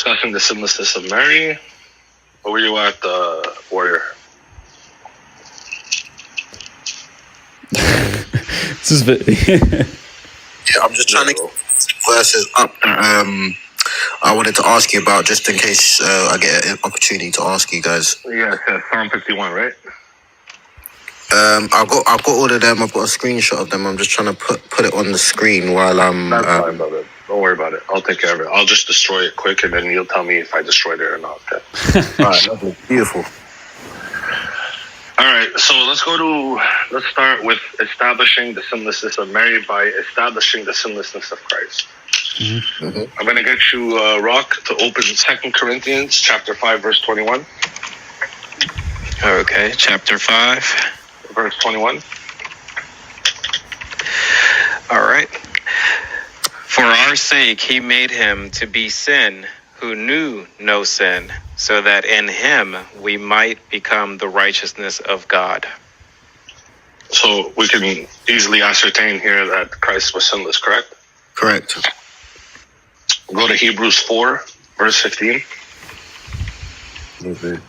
discussing the sinlessness of Mary. Where were you at, Warrior? This is Yeah, I'm just trying to get verses up. I wanted to ask you about, just in case I get an opportunity to ask you guys. Yeah, Psalm 51, right? I've got all of them. I've got a screenshot of them. I'm just trying to put it on the screen while I'm. That's fine, brother. Don't worry about it. I'll take care of it. I'll just destroy it quick, and then you'll tell me if I destroyed it or not. Okay. All right, lovely. Beautiful. All right, so let's start with establishing the sinlessness of Mary by establishing the sinlessness of Christ. Mm-hmm. I'm going to get you, Rock, to open 2 Corinthians chapter 5, verse 21. Okay, chapter 5. Verse 21. All right. For our sake he made him to be sin who knew no sin, so that in him we might become the righteousness of God. So we can easily ascertain here that Christ was sinless, correct? Correct. Go to Hebrews 4, verse 15. Hebrews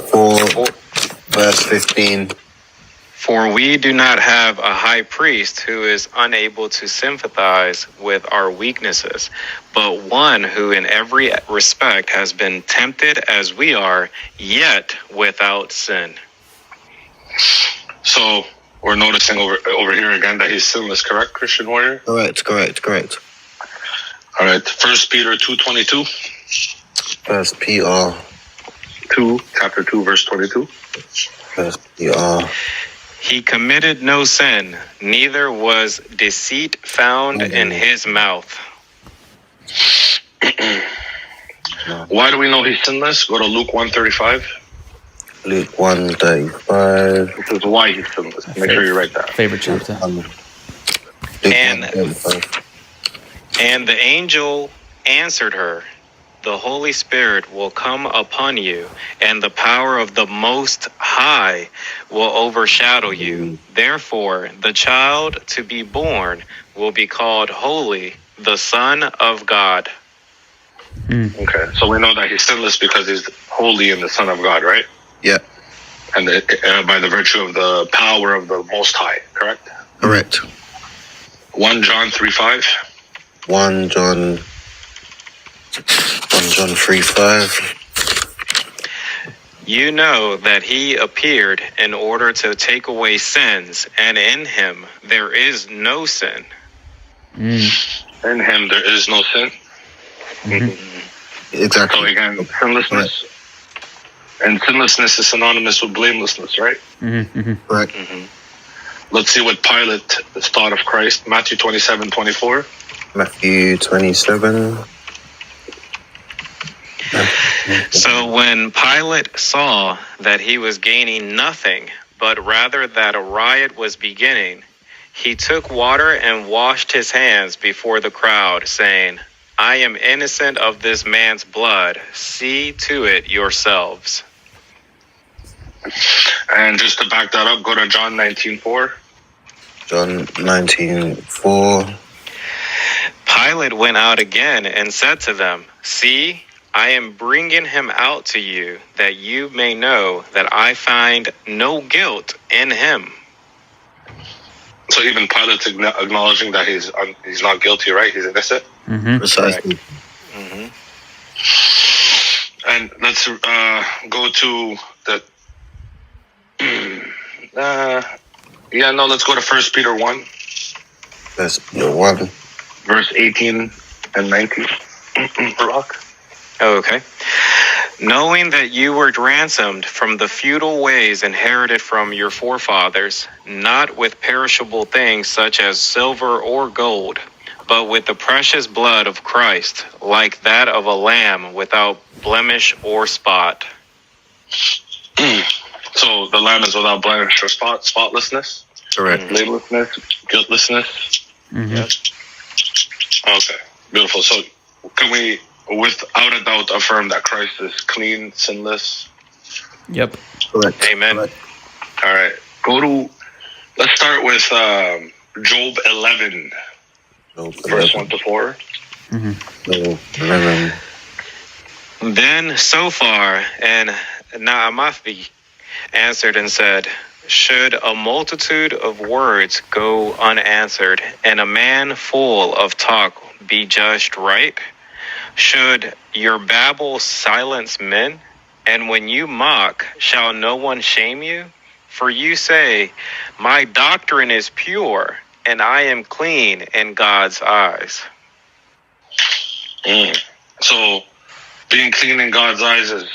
4, verse 15. For we do not have a high priest who is unable to sympathize with our weaknesses, but one who in every respect has been tempted as we are, yet without sin. So we're noticing over here again that he's sinless, correct, Christian Warrior? Correct. All right, 1 Peter 2:22. First Peter 2, chapter 2, verse 22. First Peter. He committed no sin, neither was deceit found in his mouth. Why do we know he's sinless? Go to Luke 1:35. Luke 1:35. This is why he's sinless. Make sure you write that. favorite chapter. And the angel answered her, the Holy Spirit will come upon you, and the power of the Most High will overshadow you. Therefore, the child to be born will be called Holy, the Son of God. Okay, so we know that he's sinless because he's holy and the Son of God, right? Yeah. And by the virtue of the power of the Most High, correct? Correct. 1 John 3:5. 1 John 3:5. You know that he appeared in order to take away sins, and in him there is no sin. In him there is no sin. Exactly. So again, sinlessness. And sinlessness is synonymous with blamelessness, right? Correct. Let's see what Pilate thought of Christ. Matthew 27:24. Matthew 27. So when Pilate saw that he was gaining nothing, but rather that a riot was beginning, he took water and washed his hands before the crowd, saying, I am innocent of this man's blood. See to it yourselves. And just to back that up, go to John 19:4. John 19:4. Pilate went out again and said to them, See, I am bringing him out to you, that you may know that I find no guilt in him. So even Pilate's acknowledging that he's not guilty, right? He's innocent. Precisely. And let's go to the. Let's go to 1 Peter 1. First Peter 1. Verse 18 and 19. Rock. Okay. Knowing that you were ransomed from the futile ways inherited from your forefathers, not with perishable things such as silver or gold, but with the precious blood of Christ, like that of a lamb without blemish or spot. So the lamb is without blemish or spotlessness? Correct. Blamelessness, guiltlessness? Yep. Okay, beautiful. So can we, without a doubt, affirm that Christ is clean, sinless? Yep. Correct. Amen. Correct. All right. Let's start with Job 11, verse 1 to 4. Then Sophar and Naamathi answered and said, should a multitude of words go unanswered, and a man full of talk be judged right? Should your babble silence men? And when you mock, shall no one shame you? For you say, my doctrine is pure, and I am clean in God's eyes. So, being clean in God's eyes is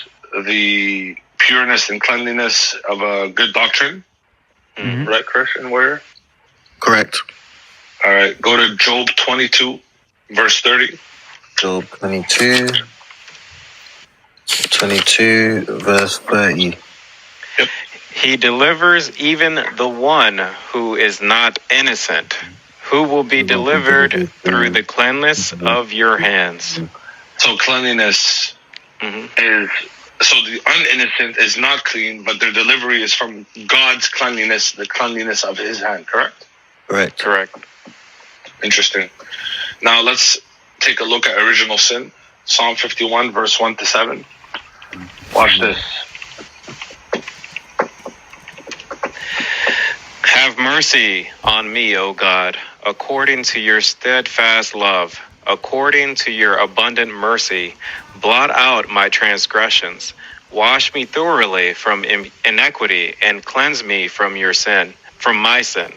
the pureness and cleanliness of a good doctrine. Right, Christian Warrior? Correct. All right, go to Job 22, verse 30. Job 22, verse 30. Yep. He delivers even the one who is not innocent, who will be delivered through the cleanness of your hands. So cleanliness is, so the uninnocent is not clean, but their delivery is from God's cleanliness, the cleanliness of his hand, correct? Correct. Interesting. Now let's take a look at original sin. Psalm 51, verse 1 to 7. Watch this. Have mercy on me, O God, according to your steadfast love, according to your abundant mercy. Blot out my transgressions. Wash me thoroughly from iniquity and cleanse me from my sin.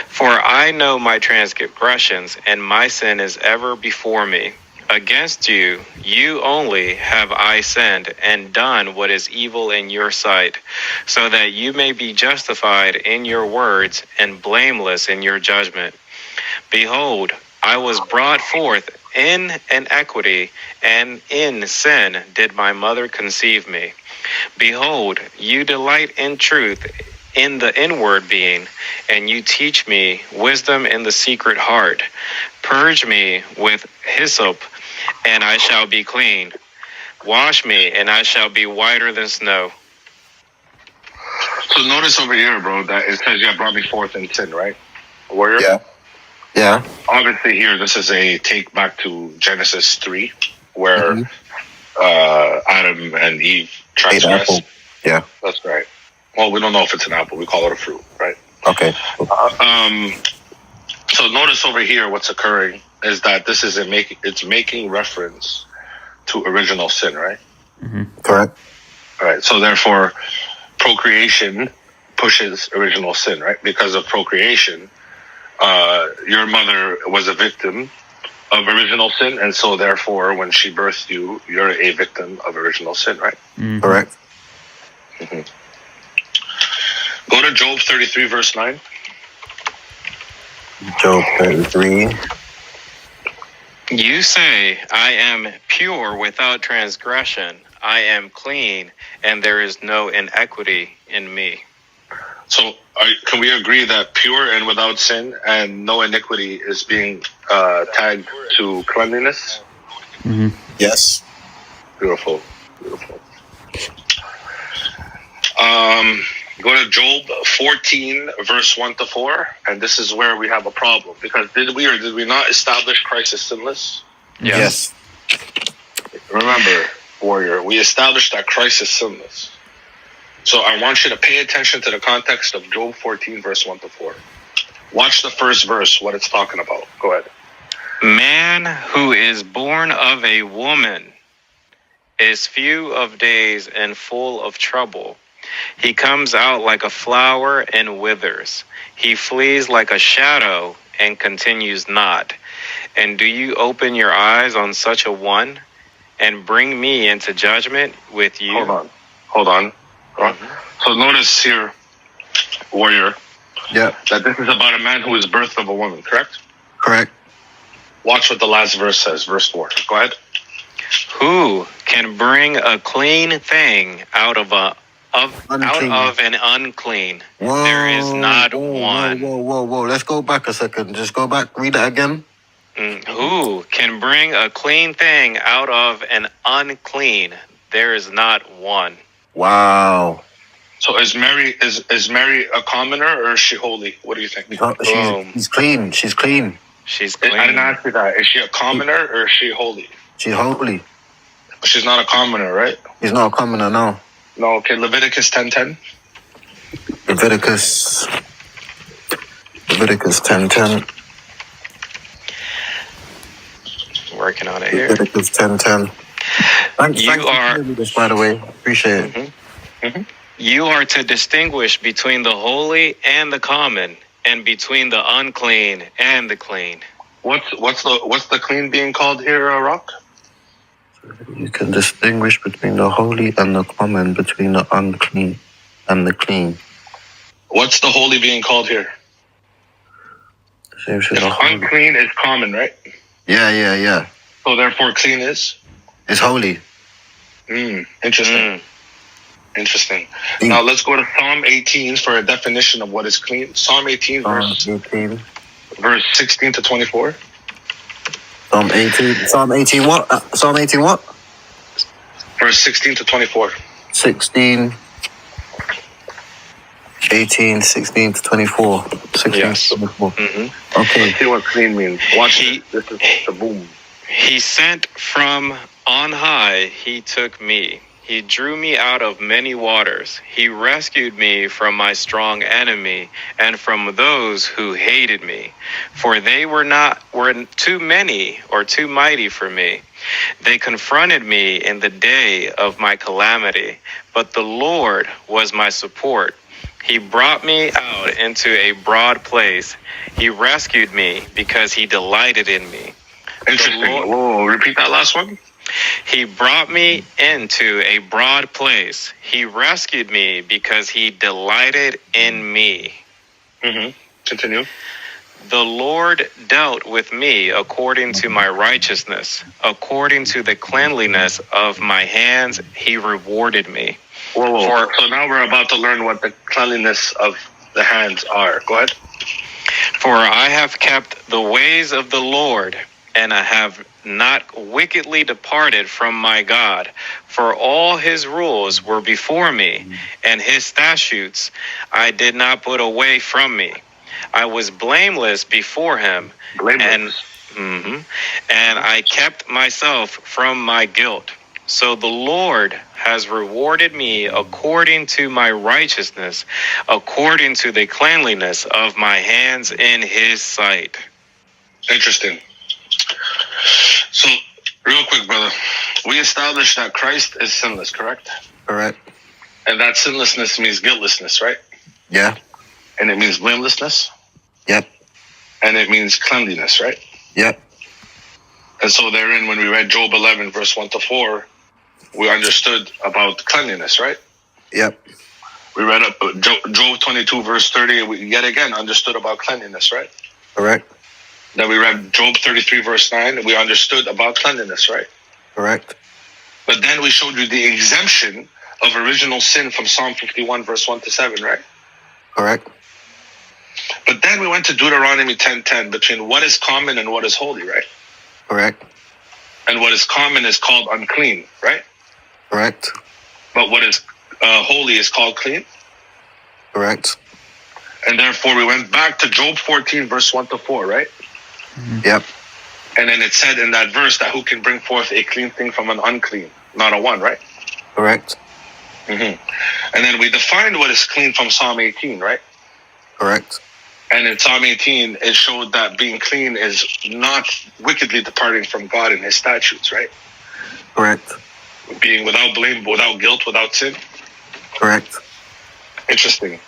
For I know my transgressions, and my sin is ever before me. Against you, you only have I sinned and done what is evil in your sight, so that you may be justified in your words and blameless in your judgment. Behold, I was brought forth in iniquity, and in sin did my mother conceive me. Behold, you delight in truth in the inward being, and you teach me wisdom in the secret heart. Purge me with hyssop, and I shall be clean. Wash me, and I shall be whiter than snow. So notice over here, bro, that it says you have brought me forth in sin, right? Warrior? Yeah. Obviously here, this is a take back to Genesis 3, where Adam and Eve transgressed. Yeah. That's right. Well, we don't know if it's an apple. We call it a fruit, right? Okay. So notice over here what's occurring is that this is it's making reference to original sin, right? Correct. All right. So therefore, procreation pushes original sin, right? Because of procreation, your mother was a victim of original sin, and so therefore, when she birthed you, you're a victim of original sin, right? Correct. Go to Job 33, verse 9. Job 33. You say, I am pure without transgression. I am clean, and there is no inequity in me. So can we agree that pure and without sin and no iniquity is being tagged to cleanliness? Yes. Beautiful. Go to Job 14, verse 1 to 4, and this is where we have a problem. Because did we not establish Christ as sinless? Yes. Remember, warrior, we established that Christ is sinless. So I want you to pay attention to the context of Job 14, verse 1 to 4. Watch the first verse, what it's talking about. Go ahead. Man who is born of a woman is few of days and full of trouble. He comes out like a flower and withers. He flees like a shadow and continues not. And do you open your eyes on such a one and bring me into judgment with you? Hold on. So notice here, warrior, that this is about a man who is birthed of a woman, correct? Correct. Watch what the last verse says, verse 4. Go ahead. Who can bring a clean thing out of an unclean? Whoa, there is not one. Whoa. Let's go back a second. Just go back. Read that again. Who can bring a clean thing out of an unclean? There is not one. Wow. So is Mary a commoner or is she holy? What do you think? She's clean. She's clean. She's I clean. didn't ask you that. Is she a commoner or is she holy? She's holy. She's not a commoner, right? She's not a commoner, no. No, okay. Leviticus 10:10. Leviticus 10:10. Working on it here. Leviticus 10:10. Thanks You for are- doing this, by the way. Appreciate it. You are to distinguish between the holy and the common, and between the unclean and the clean. What's the clean being called here, Rock? You can distinguish between the holy and the common, between the unclean and the clean. What's the holy being called here? Same shit, If the holy. unclean is common, right? Yeah. So therefore clean is? It's holy. Interesting. Interesting. Now let's go to Psalm 18 for a definition of what is clean. Psalm 18, verse 16 to 24. Psalm 18. Psalm 18 what? Psalm 18 what? Verse 16 to 24. 16 to 24. 16 Yes. to 24. Mm-hmm. Okay. Let's see what clean means. Watch it. This is the boom. He sent from on high, he took me. He drew me out of many waters. He rescued me from my strong enemy and from those who hated me. For they were too many or too mighty for me. They confronted me in the day of my calamity, but the Lord was my support. He brought me out into a broad place. He rescued me because he delighted in me. Interesting. Whoa, repeat that last one. He brought me into a broad place. He rescued me because he delighted in me. Continue. The Lord dealt with me according to my righteousness. According to the cleanliness of my hands, he rewarded me. Whoa. So now we're about to learn what the cleanliness of the hands are. Go ahead. For I have kept the ways of the Lord, and I have not wickedly departed from my God. For all his rules were before me, and his statutes I did not put away from me. I was blameless before him, and I kept myself from my guilt. So the Lord has rewarded me according to my righteousness, according to the cleanliness of my hands in his sight. Interesting. So, real quick, brother, we established that Christ is sinless, correct? Correct. And that sinlessness means guiltlessness, right? Yeah. And it means blamelessness. Yep. And it means cleanliness, right? Yep. And so therein, when we read Job 11, verse 1 to 4, we understood about cleanliness, right? Yep. We read up Job 22, verse 30, we yet again understood about cleanliness, right? Correct. Then we read Job 33, verse 9, and we understood about cleanliness, right? Correct. But then we showed you the exemption of original sin from Psalm 51, verse 1 to 7, right? Correct. But then we went to Deuteronomy 10:10, between what is common and what is holy, right? Correct. And what is common is called unclean, right? Correct. But what is holy is called clean. Correct. And therefore we went back to Job 14, verse 1 to 4, right? Yep. And then it said in that verse that who can bring forth a clean thing from an unclean? Not a one, right? Correct. And then we defined what is clean from Psalm 18, right? Correct. And in Psalm 18, it showed that being clean is not wickedly departing from God and his statutes, right? Correct. Being without blame, without guilt, without sin. Correct. Interesting.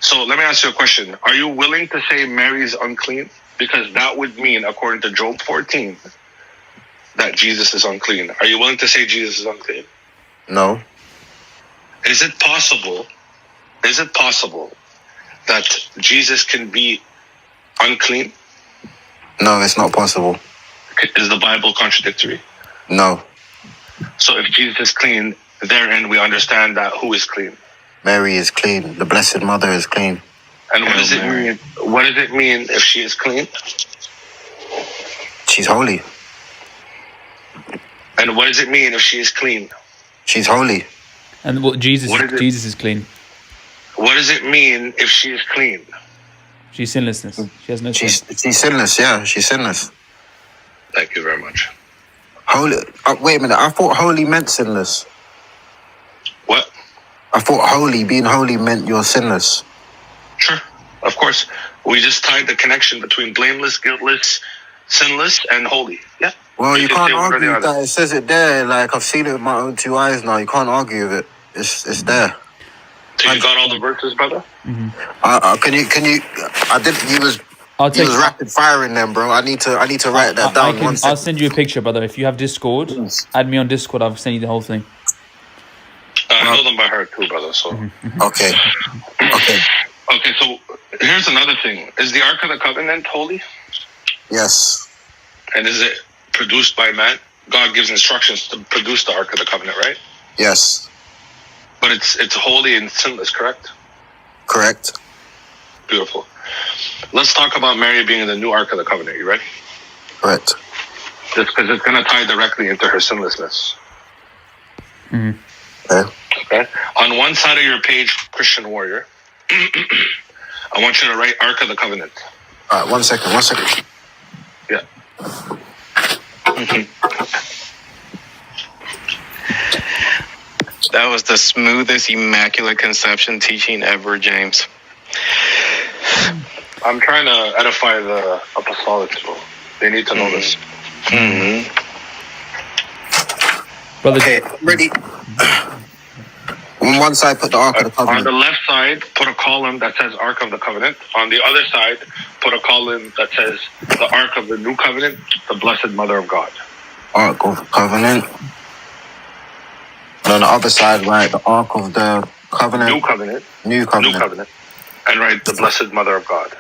So let me ask you a question. Are you willing to say Mary's unclean? Because that would mean, according to Job 14, that Jesus is unclean. Are you willing to say Jesus is unclean? No. Is it possible that Jesus can be unclean? No, it's not possible. Is the Bible contradictory? No. So if Jesus is clean, therein we understand that who is clean? Mary is clean. The Blessed Mother is clean. And what does it mean? What does it mean if she is clean? She's holy. And what does it mean if she is clean? She's holy. And Jesus is clean. What does it mean if she is clean? She's sinlessness. She has no sin. She's sinless. Yeah, she's sinless. Thank you very much. Holy. Wait a minute. I thought holy meant sinless. What? I thought being holy meant you're sinless. Sure, of course. We just tied the connection between blameless, guiltless, sinless, and holy. Yeah. Well, you can't say one or the argue other. that. It says it there. Like, I've seen it with my own 2 eyes now. You can't argue with it. It's there. So you got all the verses, brother? Can you? I did. You was rapid firing them, bro. I need to write that down. I'll send you a picture, brother. If you have Discord, add me on Discord. I'll send you the whole thing. I know them by heart too, brother. So Okay. okay. So here's another thing: is the Ark of the Covenant holy? Yes. And is it produced by man? God gives instructions to produce the Ark of the Covenant, right? Yes. But it's holy and sinless, correct? Correct. Beautiful. Let's talk about Mary being the new Ark of the Covenant. You ready? Correct. Just because it's going to tie directly into her sinlessness. Okay. On one side of your page, Christian Warrior, I want you to write Ark of the Covenant. All right. 1 second. Yeah. That was the smoothest, immaculate conception teaching ever, James. I'm trying to edify the apostolics, bro. They need to know this. Brother, Okay. Ready. On one side, put the Ark of the On Covenant. the left side, put a column that says Ark of the Covenant. On the other side, put a column that says the Ark of the New Covenant, the Blessed Mother of God. Ark of the Covenant. And on the other side, right, the Ark of the Covenant. New Covenant. New Covenant. New Covenant. And write the Blessed Mother of God.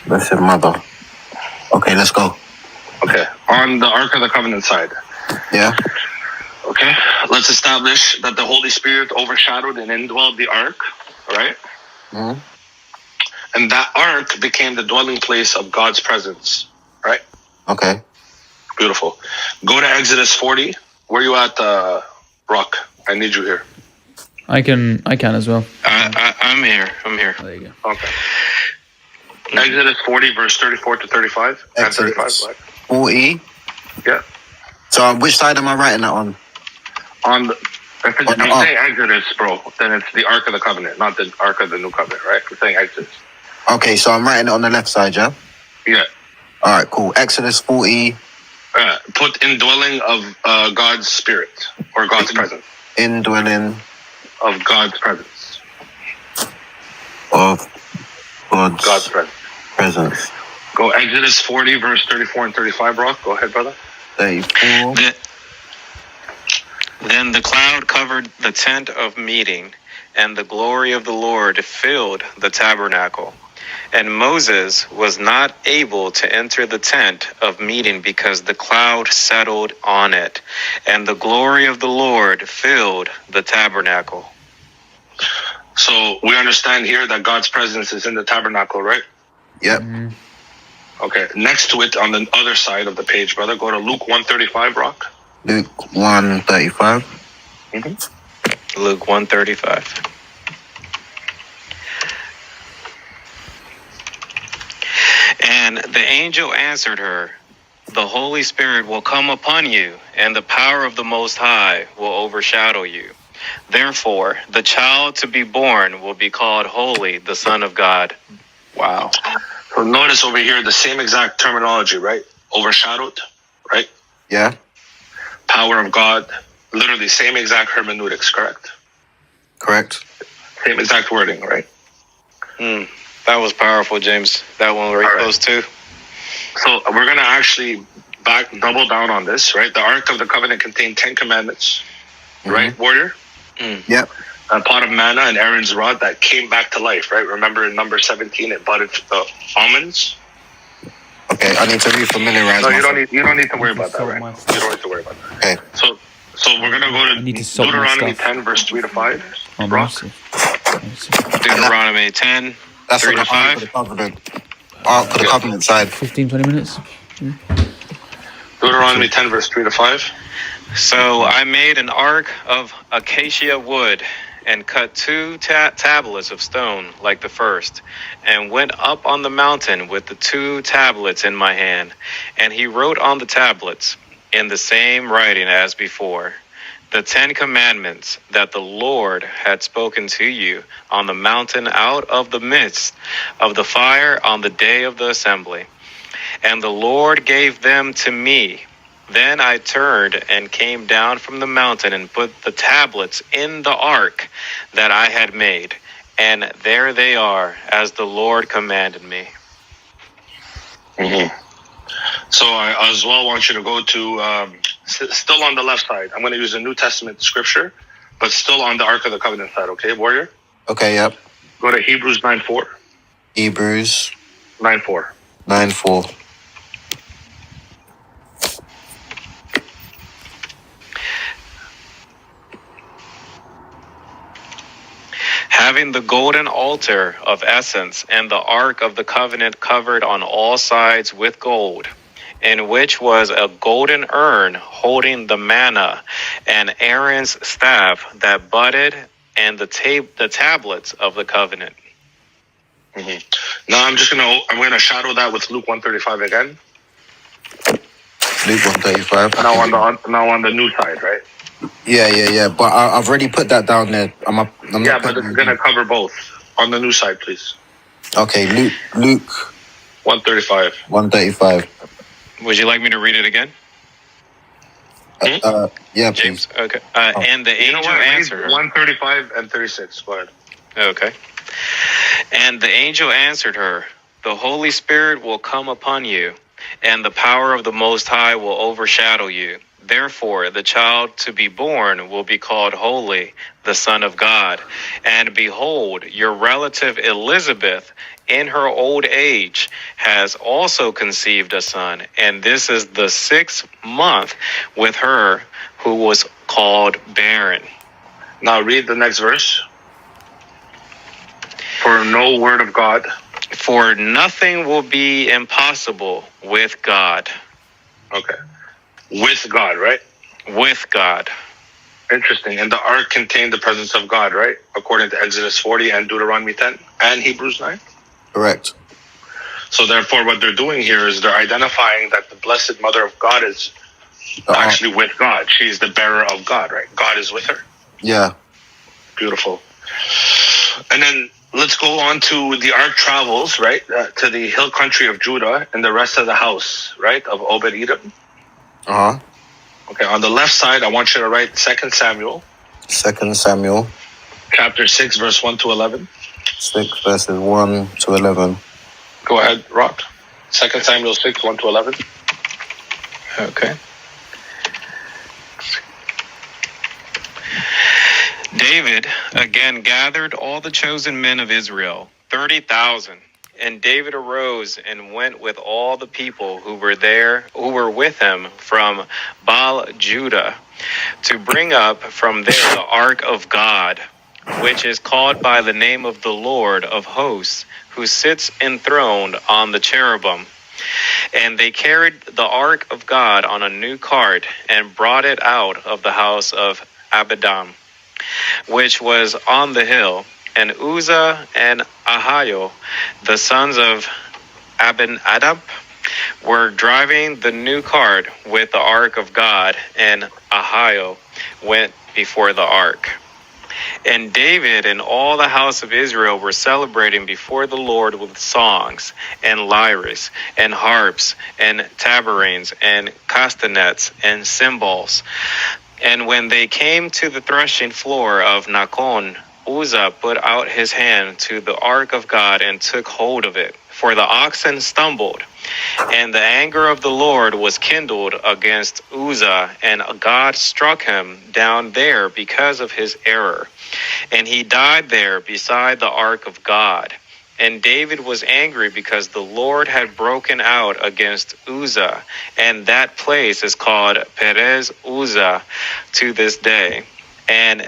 Blessed Mother. Okay, let's go. Okay. On the Ark of the Covenant side. Yeah. Okay. Let's establish that the Holy Spirit overshadowed and indwelled the Ark. Right? Mm-hmm. And that Ark became the dwelling place of God's presence. Right? Okay. Beautiful. Go to Exodus 40. Where you at, Rock? I need you here. I can as well. I'm here. There you go. Okay. Exodus 40, verse 34 to 35. And 35. Right? 40. Yeah. So which side am I writing that on? On the, if you say Exodus, bro, then it's the Ark of the Covenant, not the Ark of the New Covenant, right? I'm saying Exodus. Okay, so I'm writing it on the left side, yeah? Yeah. All right, cool. Exodus 40. Put indwelling of God's Spirit or God's presence. Indwelling of God's presence. Of God's presence. Go Exodus 40, verse 34 and 35, Brock. Go ahead, brother. 34. Then the cloud covered the tent of meeting, and the glory of the Lord filled the tabernacle. And Moses was not able to enter the tent of meeting because the cloud settled on it, and the glory of the Lord filled the tabernacle. So we understand here that God's presence is in the tabernacle, right? Yep. Okay. Next to it, on the other side of the page, brother, go to Luke 135, Brock. Luke 135. Luke 135. And the angel answered her, "The Holy Spirit will come upon you, and the power of the Most High will overshadow you. Therefore, the child to be born will be called Holy, the Son of God." Wow. So notice over here the same exact terminology, right? Overshadowed, right? Yeah. Power of God, literally same exact hermeneutics, correct? Correct. Same exact wording, right? That was powerful, James. That one right close too. So we're going to actually double down on this, right? The Ark of the Covenant contained 10 commandments, right, warrior? Yep. A pot of manna and Aaron's rod that came back to life, right? Remember in number 17, it budded the almonds? Okay, I need to refamiliarize myself. You don't need to worry about that, right? You don't need to worry about that. Okay. So we're going to go to Deuteronomy 10, verse 3 to 5. Brock? Deuteronomy 10, That's 3 on to the Ark of 5. the Covenant. Ark of the Covenant side. 15, 20 minutes. Deuteronomy 10, verse 3 to 5. So I made an ark of acacia wood, and cut two tablets of stone like the first, and went up on the mountain with the two tablets in my hand. And he wrote on the tablets, in the same writing as before, the 10 commandments that the Lord had spoken to you on the mountain out of the midst of the fire on the day of the assembly. And the Lord gave them to me. Then I turned and came down from the mountain and put the tablets in the ark that I had made. And there they are, as the Lord commanded me. Mm-hmm. So I as well want you to go to, still on the left side. I'm going to use a New Testament scripture, but still on the Ark of the Covenant side, okay, warrior? Okay, yep. Go to Hebrews 9:4. Hebrews 9:4. 9:4. Having the golden altar of essence and the ark of the covenant covered on all sides with gold, in which was a golden urn holding the manna, and Aaron's staff that budded, and the tablets of the covenant. Mm-hmm. Now I'm gonna shadow that with Luke 1:35 again. Luke 1:35. Now on the new side, right? Yeah. But I've already put that down there. I'm But it's gonna cover both. On the new side, please. Okay, Luke 1:35. 1:35. Would you like me to read it again? Yeah, James? please. Okay. And the angel answered her. 1:35 and 36. Go ahead. Okay. And the angel answered her, the Holy Spirit will come upon you, and the power of the Most High will overshadow you. Therefore, the child to be born will be called Holy, the Son of God. And behold, your relative Elizabeth, in her old age, has also conceived a son. And this is the 6th month with her who was called barren. Now read the next verse. For no word of God. For nothing will be impossible with God. Okay. With God, right? With God. Interesting. And the ark contained the presence of God, right? According to Exodus 40 and Deuteronomy 10 and Hebrews 9. Correct. So therefore, what they're doing here is they're identifying that the Blessed Mother of God is actually with God. She's the bearer of God, right? God is with her. Yeah. Beautiful. And then let's go on to the ark travels, right? To the hill country of Judah and the rest of the house, right? Of Obed-Edom. Uh-huh. Okay, on the left side, I want you to write 2 Samuel. 2 Samuel. Chapter 6, verse 1 to 11. 6 verses 1 to 11. Go ahead, Rock. 2 Samuel 6, 1 to 11. Okay. David again gathered all the chosen men of Israel, 30,000. And David arose and went with all the people who were with him from Baal Judah, to bring up from there the ark of God, which is called by the name of the Lord of hosts, who sits enthroned on the cherubim. And they carried the ark of God on a new cart and brought it out of the house of Abedam, which was on the hill. And Uzzah and Ahio, the sons of Abinadab, were driving the new cart with the ark of God, and Ahio went before the ark. And David and all the house of Israel were celebrating before the Lord with songs and lyres and harps and tabourines and castanets and cymbals. And when they came to the threshing floor of Nakon, Uzzah put out his hand to the ark of God and took hold of it, for the oxen stumbled. And the anger of the Lord was kindled against Uzzah, and God struck him down there because of his error. And he died there beside the ark of God. And David was angry because the Lord had broken out against Uzzah, and that place is called Perez Uzzah to this day. And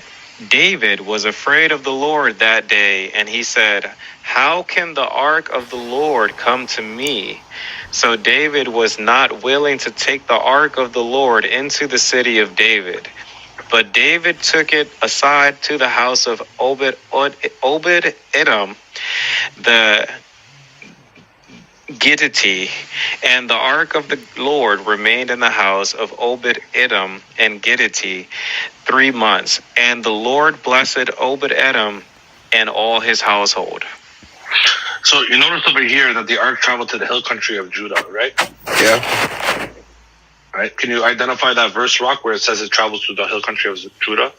David was afraid of the Lord that day, and he said, "How can the ark of the Lord come to me?" So David was not willing to take the ark of the Lord into the city of David. But David took it aside to the house of Obed-Edom, the Gittite, and the ark of the Lord remained in the house of Obed-Edom and Gittite 3 months. And the Lord blessed Obed-Edom and all his household. So you notice over here that the ark traveled to the hill country of Judah, right? Yeah. Right. Can you identify that verse, Rock, where it says it travels to the hill country of Judah?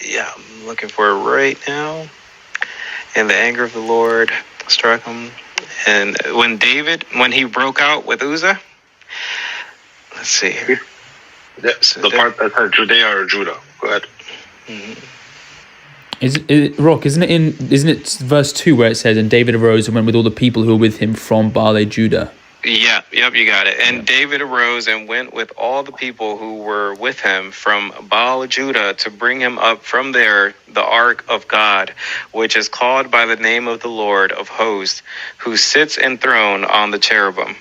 Yeah, I'm looking for it right now. And the anger of the Lord struck him. And when he broke out with Uzzah, let's see here. Yeah, the part that says Judea or Judah. Go ahead. Rock, isn't it verse 2 where it says, and David arose and went with all the people who were with him from Baale, Judah? Yeah, yep, you got it. And David arose and went with all the people who were with him from Baal, Judah, to bring him up from there the ark of God, which is called by the name of the Lord of hosts, who sits enthroned on the cherubim.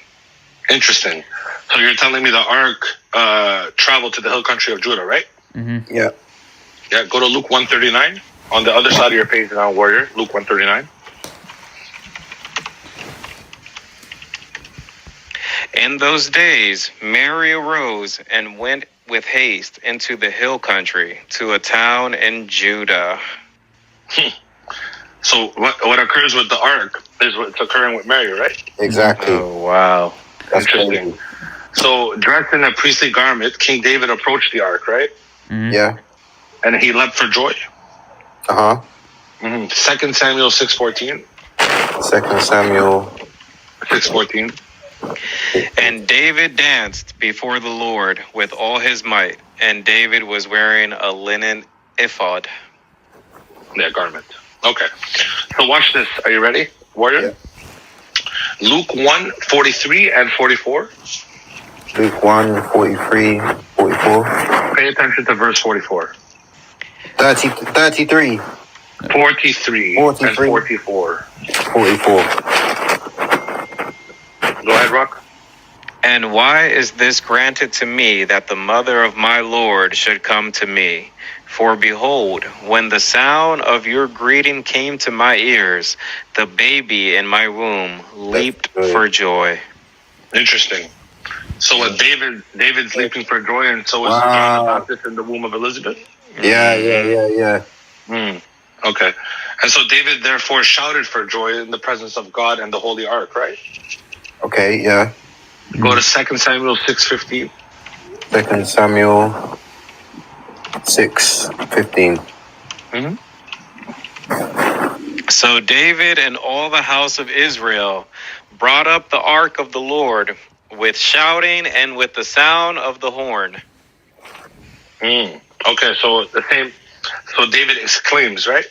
Interesting. So you're telling me the ark traveled to the hill country of Judah, right? Mm-hmm. Yeah. Yeah, go to Luke 139 on the other side of your page now, Warrior. Luke 139. In those days, Mary arose and went with haste into the hill country to a town in Judah. So what occurs with the ark is what's occurring with Mary, right? Exactly. Oh, wow. That's Interesting. crazy. So dressed in a priestly garment, King David approached the ark, right? Mm-hmm. Yeah. And he leapt for joy. Uh-huh. 2 Samuel 6:14. 2 Samuel 6:14. And David danced before the Lord with all his might, and David was wearing a linen ephod. Yeah, garment. Okay. So watch this. Are you ready, Warrior? Yeah. Luke 1:43 and 44. Luke 1, 43, 44. Pay attention to verse 44. 33. 43 and 44. 44. Go ahead, Rock. And why is this granted to me, that the mother of my Lord should come to me? For behold, when the sound of your greeting came to my ears, the baby in my womb leaped for joy. Interesting. So what David's leaping for joy, and so is John the Baptist in the womb of Elizabeth? Yeah. Okay. And so David therefore shouted for joy in the presence of God and the Holy Ark, right? Okay, yeah. Go to 2 Samuel 6:15. 2 Samuel 6:15. So David and all the house of Israel brought up the ark of the Lord with shouting and with the sound of the horn. Okay, so the same. So David exclaims, right?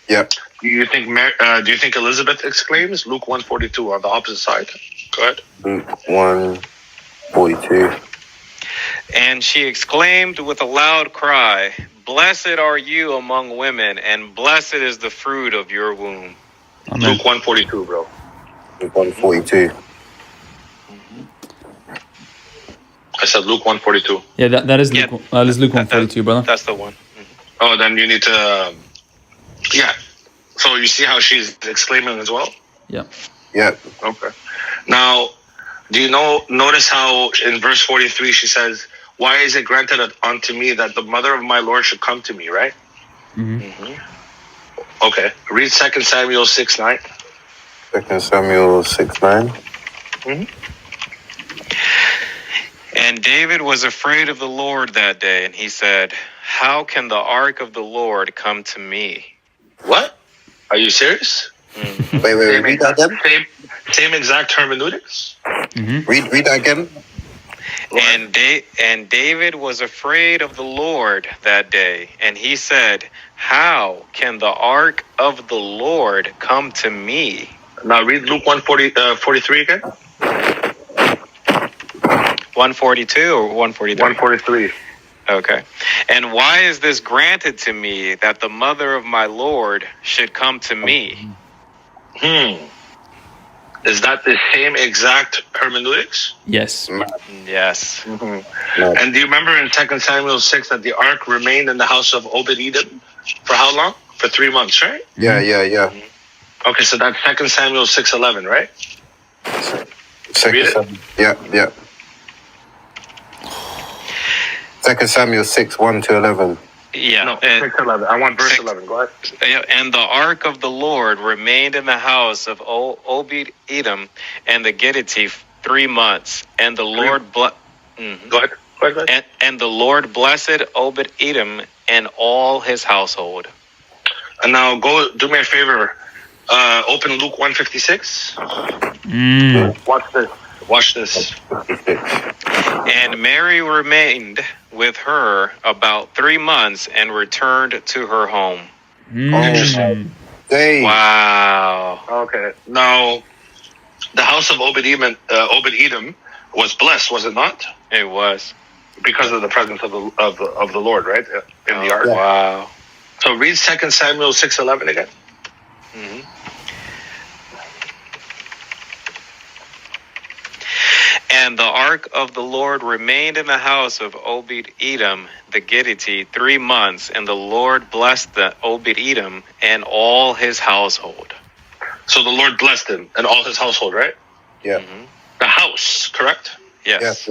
Yep. Do you think Elizabeth exclaims? Luke 1:42 on the opposite side. Go ahead. Luke 1:42. And she exclaimed with a loud cry, "Blessed are you among women, and blessed is the fruit of your womb." Amen. Luke 1:42, bro. Luke 1:42. I said Luke 1:42. Yeah, that is Luke. That is Luke 142, brother. That's the one. Oh, then you need to. Yeah. So you see how she's exclaiming as well? Yeah. Yep. Okay. Now, do you notice how in verse 43 she says, "Why is it granted unto me that the mother of my Lord should come to me?" Right? Okay. Read 2 Samuel 6:9. 2 Samuel 6:9. And David was afraid of the Lord that day, and he said, "How can the ark of the Lord come to me?" What? Are you serious? Wait, read that again. Same exact hermeneutics. Read that again. And David was afraid of the Lord that day, and he said, "How can the ark of the Lord come to me?" Now read Luke 1:43 again. 142 or 143? 1:43. Okay. And why is this granted to me, that the mother of my Lord should come to me? Is that the same exact hermeneutics? Yes. Yes. And do you remember in 2 Samuel 6 that the ark remained in the house of Obed-Edom for how long? For 3 months, right? Yeah. Okay, so that's 2 Samuel 6:11, right? Second Samuel. Yeah. 2 Samuel 6:1-11. Yeah. No, 6:11. I want verse 11. Go ahead. And the ark of the Lord remained in the house of Obed-Edom and the Gittite 3 months. And the Lord Go ahead. And the Lord blessed Obed-Edom and all his household. And now go do me a favor. Open Luke 1:56. Watch this. And Mary remained with her about 3 months and returned to her home. Interesting. Wow. Okay. Now, the house of Obed-Edom was blessed, was it not? It was. Because of the presence of the Lord, right? In the ark. Wow. So read 2 Samuel 6:11 again. And the ark of the Lord remained in the house of Obed-Edom the Gittite 3 months, and the Lord blessed the Obed-Edom and all his household. So the Lord blessed him and all his household, right? Yeah. The house, correct? Yes.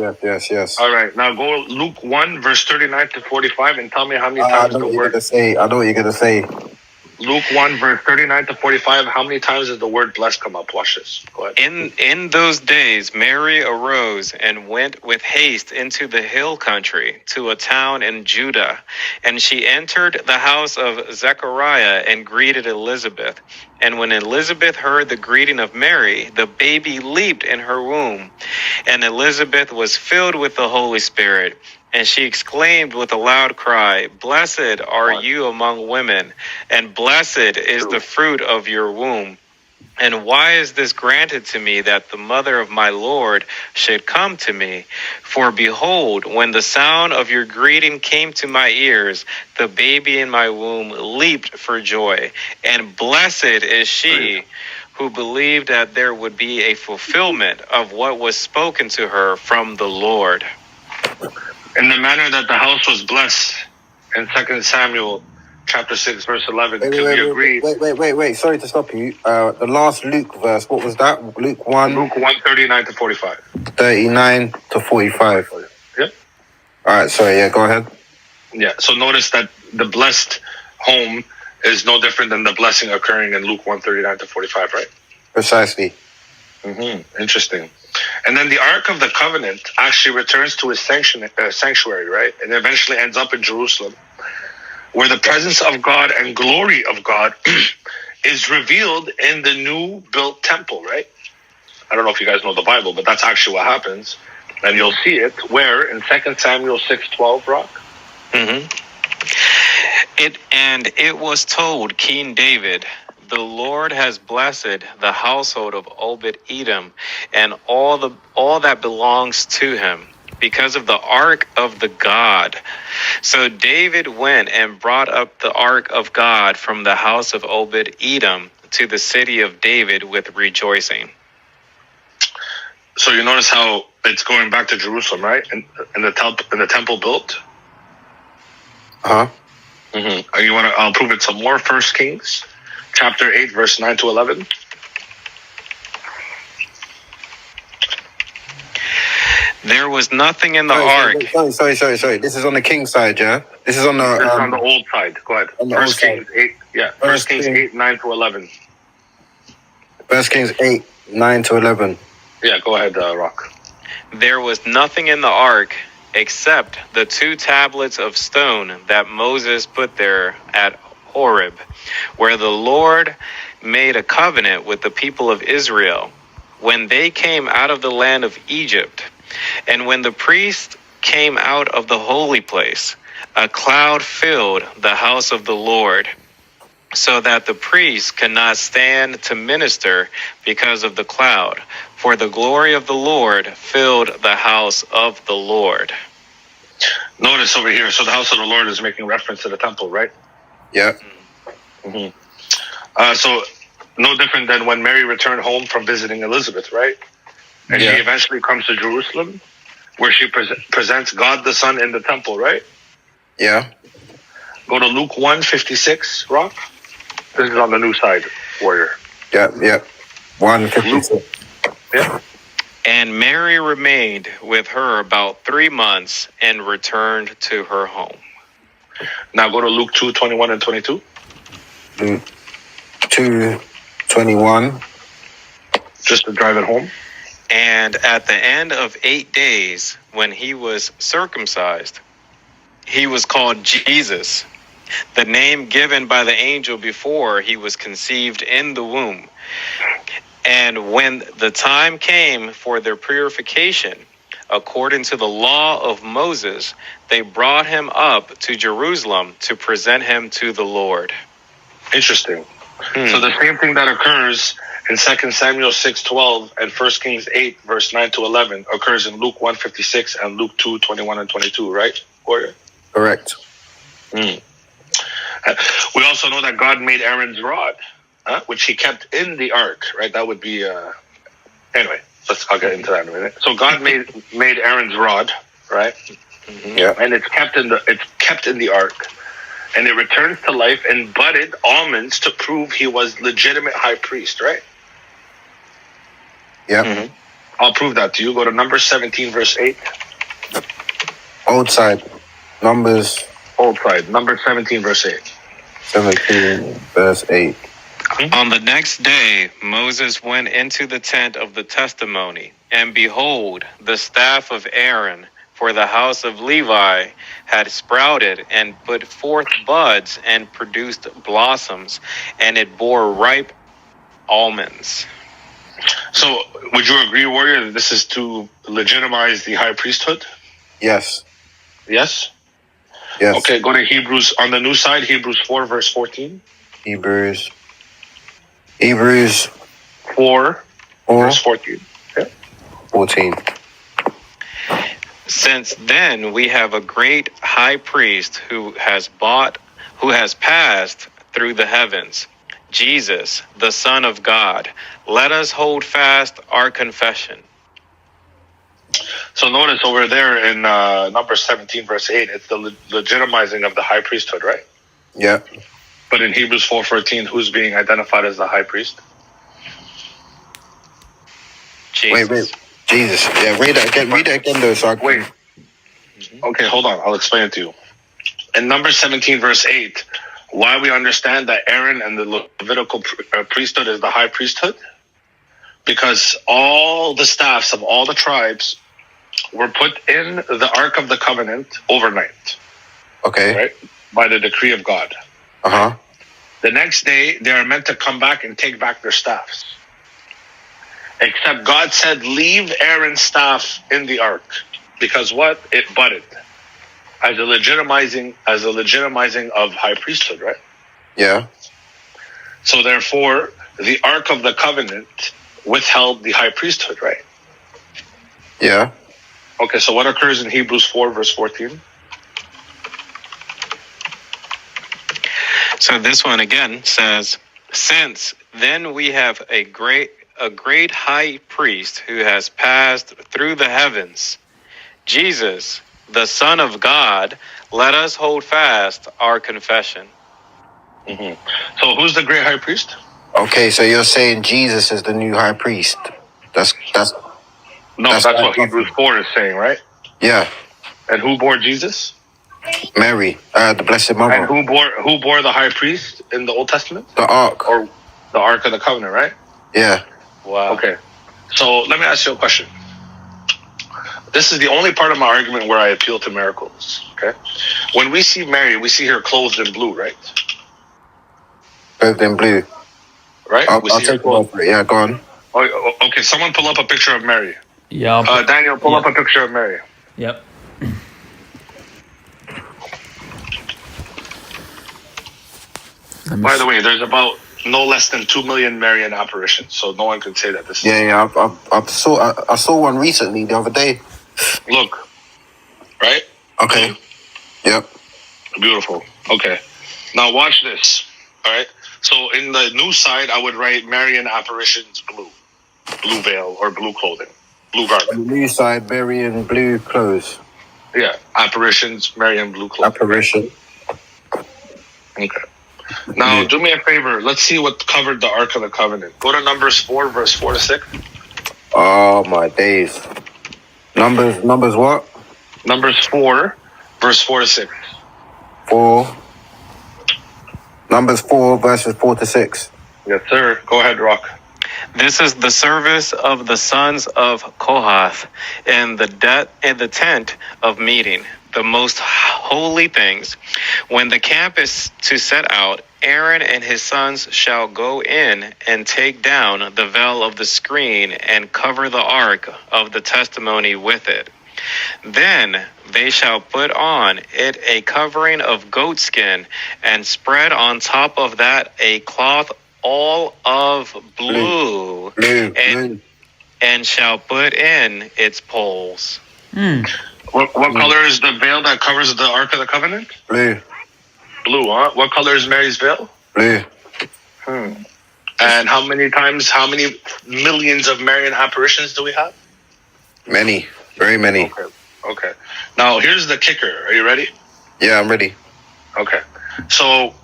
Yes. All right. Now go Luke 1, verse 39-45, and tell me how many I times know the what you're word... gonna say. I know what you're gonna say. Luke 1, verse 39-45, how many times does the word blessed come up? Watch this. Go ahead. In those days, Mary arose and went with haste into the hill country to a town in Judah. And she entered the house of Zechariah and greeted Elizabeth. And when Elizabeth heard the greeting of Mary, the baby leaped in her womb. And Elizabeth was filled with the Holy Spirit. And she exclaimed with a loud cry, "Blessed are you among women, and blessed is the fruit of your womb. And why is this granted to me, that the mother of my Lord should come to me? For behold, when the sound of your greeting came to my ears, the baby in my womb leaped for joy. And blessed is she who believed that there would be a fulfillment of what was spoken to her from the Lord." In the manner that the house was blessed in 2 Samuel chapter 6, verse 11, can we agree? Wait. Sorry to stop you. The last Luke verse, what was that? Luke 1? Luke 1, 39-45. 39-45. Yeah. All right, sorry, yeah, go ahead. Yeah, so notice that the blessed home is no different than the blessing occurring in Luke 1, 39-45, right? Precisely. Interesting. And then the Ark of the Covenant actually returns to its sanctuary, right? And eventually ends up in Jerusalem, where the presence of God and glory of God is revealed in the new built temple, right? I don't know if you guys know the Bible, but that's actually what happens. And you'll see it where in 2 Samuel 6:12, Rock? It was told King David, "The Lord has blessed the household of Obed-Edom and all that belongs to him, because of the ark of the God." So David went and brought up the ark of God from the house of Obed-Edom to the city of David with rejoicing. So you notice how it's going back to Jerusalem, right? And the temple built. And you want to? I'll prove it some more. 1 Kings, chapter 8, verse 9-11. There was nothing in the ark. Sorry. This is on the king side, yeah? This is on the... This is on the old side. Go ahead. On the 1 old Kings side. 8. Yeah. 1 Kings 8, 9-11. 1 Kings 8, 9-11. Yeah, go ahead, Rock. There was nothing in the ark except the 2 tablets of stone that Moses put there at Horeb, where the Lord made a covenant with the people of Israel when they came out of the land of Egypt. And when the priest came out of the holy place, a cloud filled the house of the Lord, so that the priest could not stand to minister because of the cloud, for the glory of the Lord filled the house of the Lord. Notice over here, so the house of the Lord is making reference to the temple, right? Yeah. So No different than when Mary returned home from visiting Elizabeth, right? And she eventually comes to Jerusalem, where she presents God the Son in the temple, right? Yeah. Go to Luke 1:56, Rock. This is on the new side, warrior. Yep. 1:56. Yeah. And Mary remained with her about 3 months and returned to her home. Now go to Luke 2:21 and 22. Luke 2:21. Just to drive it home. And at the end of 8 days, when he was circumcised, he was called Jesus, the name given by the angel before he was conceived in the womb. And when the time came for their purification, according to the law of Moses, they brought him up to Jerusalem to present him to the Lord. Interesting. So the same thing that occurs in 2 Samuel 6:12 and 1 Kings 8, verse 9 to 11 occurs in Luke 1:56 and Luke 2:21 and 22, right, warrior? Correct. We also know that God made Aaron's rod, which he kept in the ark, right? That would be anyway. I'll get into that in a minute. So God made Aaron's rod, right? Yeah. And it's kept in the ark, and it returns to life and budded almonds to prove he was legitimate high priest, right? Yeah. I'll prove that to you. Go to Numbers 17, verse 8. Old side. Numbers Old side. Numbers 17, verse 8. 17, verse 8. On the next day, Moses went into the tent of the testimony, and behold, the staff of Aaron for the house of Levi had sprouted and put forth buds and produced blossoms, and it bore ripe almonds. So, would you agree, warrior, that this is to legitimize the high priesthood? Yes. Yes? Yes. Okay, go to Hebrews, on the new side, Hebrews 4, verse 14. Hebrews 4, verse 14. Yeah. 14. Since then we have a great high priest who has passed through the heavens, Jesus, the Son of God. Let us hold fast our confession. So notice over there in number 17, verse 8, it's the legitimizing of the high priesthood, right? Yeah. But in Hebrews 4:14, who's being identified as the high priest? Jesus. Wait. Jesus. Yeah, read that again though, so I can... Wait. Okay, hold on. I'll explain it to you. In number 17, verse 8, why we understand that Aaron and the Levitical priesthood is the high priesthood? Because all the staffs of all the tribes were put in the Ark of the Covenant overnight. Okay. Right? By the decree of God. Uh-huh. The next day, they are meant to come back and take back their staffs. Except God said, leave Aaron's staff in the ark. Because what? It budded. As a legitimizing of high priesthood, right? Yeah. So therefore, the Ark of the Covenant withheld the high priesthood, right? Yeah. Okay, so what occurs in Hebrews 4, verse 14? So this one again says, since then we have a great high priest who has passed through the heavens, Jesus, the Son of God, let us hold fast our confession. So who's the great high priest? Okay, so you're saying Jesus is the new high priest. That's what Hebrews 4 is saying, right? Yeah. And who bore Jesus? Mary, the Blessed Mother. And who bore the high priest in the Old Testament? The Ark. Or the Ark of the Covenant, right? Yeah. Wow. Okay. So let me ask you a question. This is the only part of my argument where I appeal to miracles. Okay. When we see Mary, we see her clothed in blue, right? Clothed in blue. Right? I'll take one for it. Yeah, go on. Oh, okay, someone pull up a picture of Mary. Yeah. Daniel, pull up a picture of Mary. Yep. By the way, there's about no less than 2 million Marian apparitions, so no one can say that this is... Yeah, I saw one recently the other day. Look, right? Okay. Yep. Beautiful. Okay. Now watch this. All right. So in the new side, I would write Marian apparitions blue veil or blue clothing, blue garment. On the new side, Marian blue clothes. Yeah, apparitions, Marian blue clothing. Apparition. Okay. Now, do me a favor. Let's see what covered the Ark of the Covenant. Go to Numbers 4, verse 4 to 6. Oh my days. Numbers what? Numbers 4, verse 4 to 6. 4. Numbers 4, verses 4 to 6. Yes, sir. Go ahead, Rock. This is the service of the sons of Kohath in the tent of meeting, the most holy things. When the camp is to set out, Aaron and his sons shall go in and take down the veil of the screen and cover the ark of the testimony with it. Then they shall put on it a covering of goatskin and spread on top of that a cloth all of blue, and shall put in its poles. What color is the veil that covers the Ark of the Covenant? Blue. Blue, huh? What color is Mary's veil? Blue. And how many millions of Marian apparitions do we have? Many. Very many. Okay. Now, here's the kicker. Are you ready? Yeah, I'm ready. Okay. So,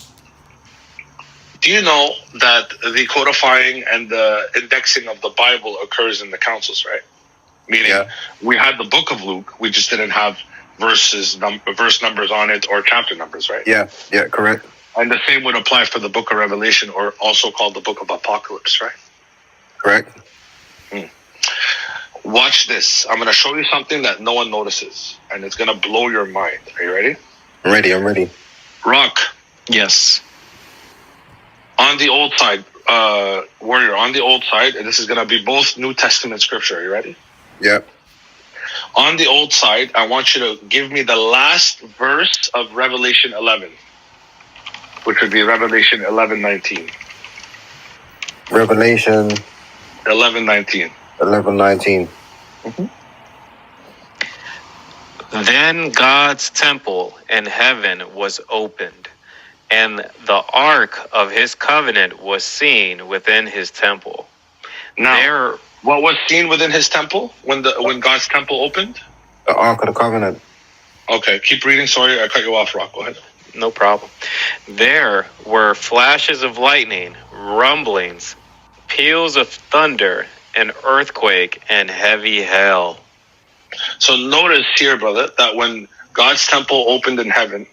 do you know that the codifying and the indexing of the Bible occurs in the councils, right? Meaning, we had the book of Luke, we just didn't have verse numbers on it or chapter numbers, right? Yeah, correct. And the same would apply for the book of Revelation, or also called the book of Apocalypse, right? Correct. Watch this. I'm going to show you something that no one notices, and it's going to blow your mind. Are you ready? I'm ready. Rock. Yes. On the old side, Warrior, on the old side, and this is going to be both New Testament scripture. Are you ready? Yep. On the old side, I want you to give me the last verse of Revelation 11, which would be Revelation 11:19. Revelation 11:19. 11:19. Then God's temple in heaven was opened, and the ark of his covenant was seen within his temple. Now, what was seen within his temple when God's temple opened? The Ark of the Covenant. Okay, keep reading. Sorry, I cut you off, Rock. Go ahead. No problem. There were flashes of lightning, rumblings, peals of thunder, an earthquake, and heavy hail. So notice here, brother, that when God's temple opened in heaven,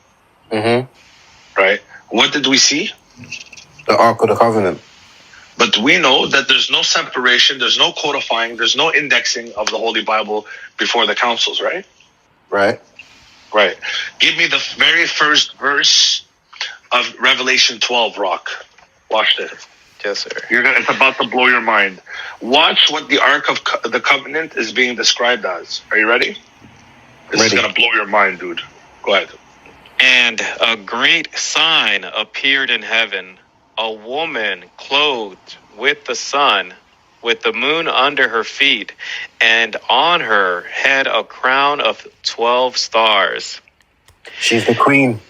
right, what did we see? The Ark of the Covenant. But we know that there's no separation, there's no codifying, there's no indexing of the Holy Bible before the councils, right? Right. Right. Give me the very first verse of Revelation 12, Rock. Watch this. Yes, sir. It's about to blow your mind. Watch what the Ark of the Covenant is being described as. Are you ready? This is going to blow your mind, dude. Go ahead. And a great sign appeared in heaven, a woman clothed with the sun, with the moon under her feet, and on her head a crown of 12 stars. She's the queen.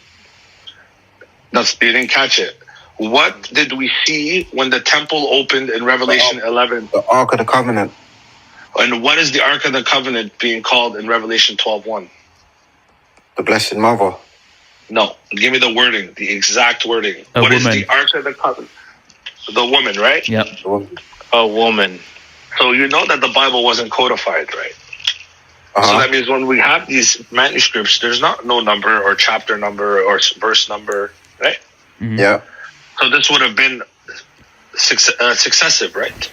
You didn't catch it. What did we see when the temple opened in Revelation 11? The Ark of the Covenant. And what is the Ark of the Covenant being called in Revelation 12:1? The Blessed Mother. No, give me the wording, the exact wording. What is the Ark of the Covenant? The woman, right? Yep. A woman. So you know that the Bible wasn't codified, right? So that means when we have these manuscripts, there's no number or chapter number or verse number, right? Yeah. So this would have been successive, right?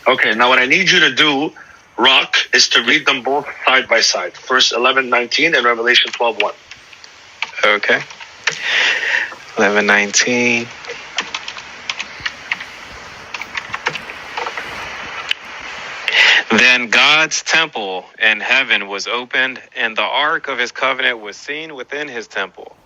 Okay, now what I need you to do, Rock, is to read them both side by side. First 11:19 and Revelation 12:1. Okay. 11:19. Then God's temple in heaven was opened, and the ark of his covenant was seen within his temple.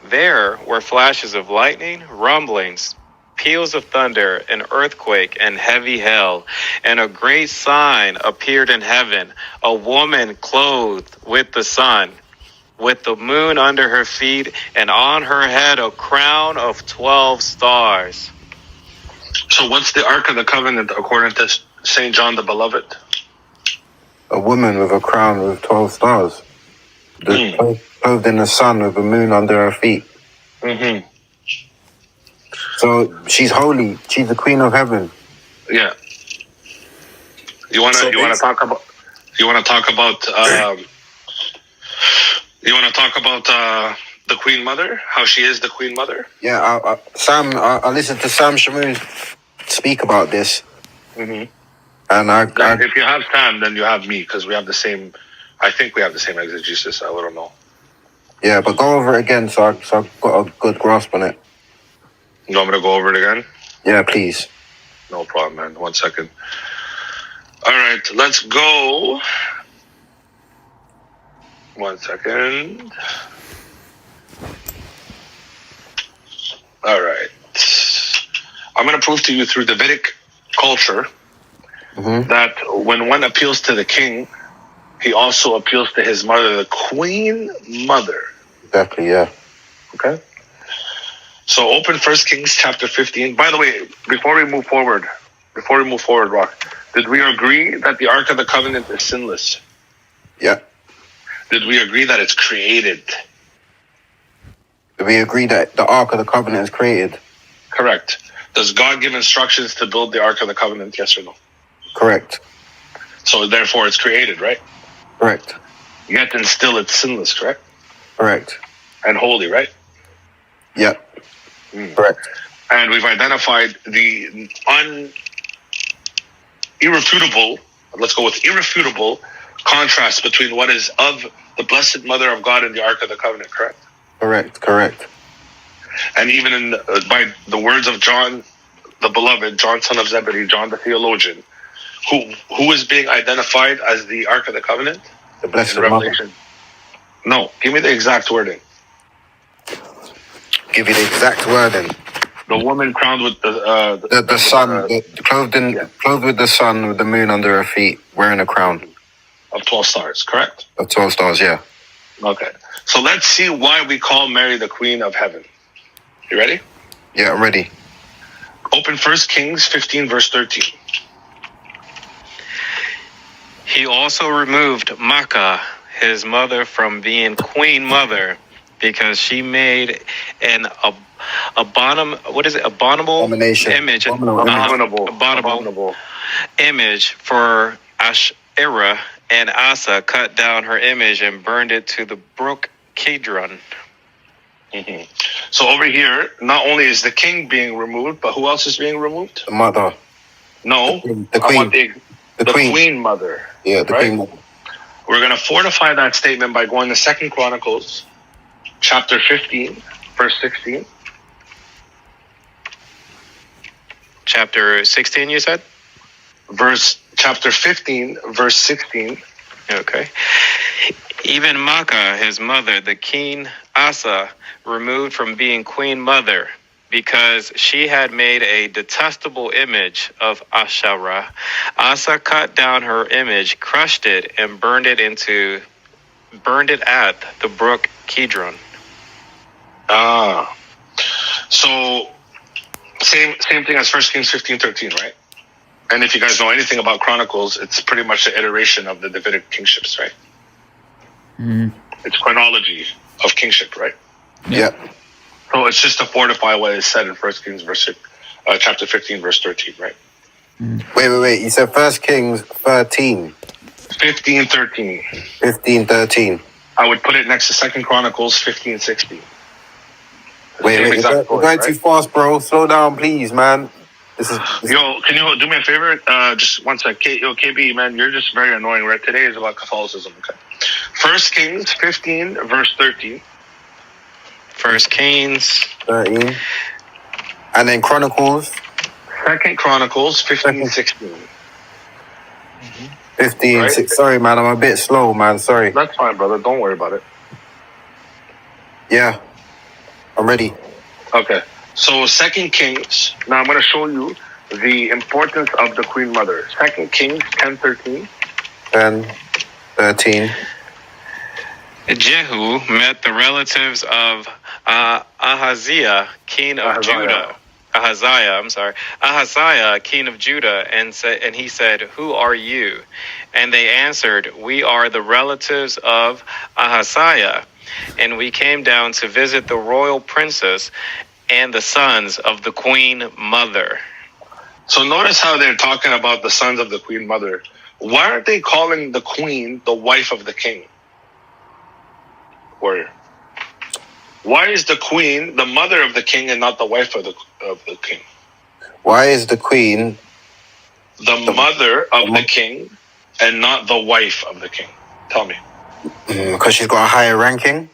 There were flashes of lightning, rumblings, peals of thunder, an earthquake, and heavy hail. And a great sign appeared in heaven, a woman clothed with the sun, with the moon under her feet, and on her head a crown of 12 stars. So what's the Ark of the Covenant according to St. John the Beloved? A woman with a crown with 12 stars. Clothed in the sun with the moon under her feet. Mm-hmm. So she's holy. She's the queen of heaven. Yeah. You wanna talk about the Queen Mother? How she is the Queen Mother? Yeah, I listened to Sam Shamoon speak about this. Mm-hmm. And if you have Sam, then you have me, because we have the same. I think we have the same exegesis. I don't know. Yeah, but go over it again, so I've got a good grasp on it. You want me to go over it again? Yeah, please. No problem, man. 1 second. All right, let's go. 1 second. All right. I'm going to prove to you through Davidic culture that when one appeals to the king, he also appeals to his mother, the Queen Mother. Exactly, yeah. Okay? So open 1 Kings chapter 15. By the way, before we move forward, Rock, did we agree that the Ark of the Covenant is sinless? Yeah. Did we agree that it's created? Did we agree that the Ark of the Covenant is created? Correct. Does God give instructions to build the Ark of the Covenant, yes or no? Correct. So therefore it's created, right? Correct. Yet and still it's sinless, correct? Correct. And holy, right? Yep. Correct. And we've identified the irrefutable contrast between what is of the Blessed Mother of God and the Ark of the Covenant, correct? Correct. And even by the words of John the Beloved, John son of Zebedee, John the theologian, who is being identified as the Ark of the Covenant? The Blessed Revelation. Mother. No, give me the exact wording. Give you the exact wording. The woman crowned with the sun, clothed with the sun, with the moon under her feet, wearing a crown of 12 stars, correct? Of 12 stars, yeah. Okay. So let's see why we call Mary the Queen of Heaven. You ready? Yeah, I'm ready. Open 1 Kings 15, verse 13. He also removed Makkah, his mother, from being Queen Mother, because she made an abominable image for Asherah, and Asa cut down her image and burned it to the brook Kidron. Mm-hmm. So over here, not only is the king being removed, but who else is being removed? The mother. No, the queen. The Queen Mother. Yeah, the Queen Mother. We're going to fortify that statement by going to 2 Chronicles, chapter 15, verse 16. Chapter 16, you said? Chapter 15, verse 16. Okay. Even Makkah, his mother, the king Asa, removed from being Queen Mother because she had made a detestable image of Asherah. Asa cut down her image, crushed it, and burned it at the brook Kidron. So same thing as 1 Kings 15:13, right? And if you guys know anything about Chronicles, it's pretty much the iteration of the Davidic kingships, right? It's chronology of kingship, right? Yeah. So it's just to fortify what is said in 1 Kings chapter 15, verse 13, right? Wait. You said 1 Kings 13. 15:13. 15:13. I would put it next to 2 Chronicles 15:16. Wait, you're going too fast, bro. Slow down, please, man. Yo, can you do me a favor? Just 1 sec. KB, man, you're just very annoying, right? Today is about Catholicism, okay? 1 Kings 15, verse 13. 1 Kings 13. And then Chronicles. 2 Chronicles 15:16. 15, right? 6. Sorry, man. I'm a bit slow, man. Sorry. That's fine, brother. Don't worry about it. Yeah. I'm ready. Okay. So 2 Kings. Now I'm going to show you the importance of the Queen Mother. 2 Kings 10:13. 10, 13. Jehu met the relatives of Ahaziah, king of Judah. Ahaziah, king of Judah, and he said, "Who are you?" And they answered, "We are the relatives of Ahaziah, and we came down to visit the royal princess and the sons of the queen mother." So notice how they're talking about the sons of the queen mother. Why aren't they calling the queen the wife of the king? Warrior. Why is the queen the mother of the king and not the wife of the king? Why is the queen the mother of the king and not the wife of the king? Tell me. Because she's got a higher ranking?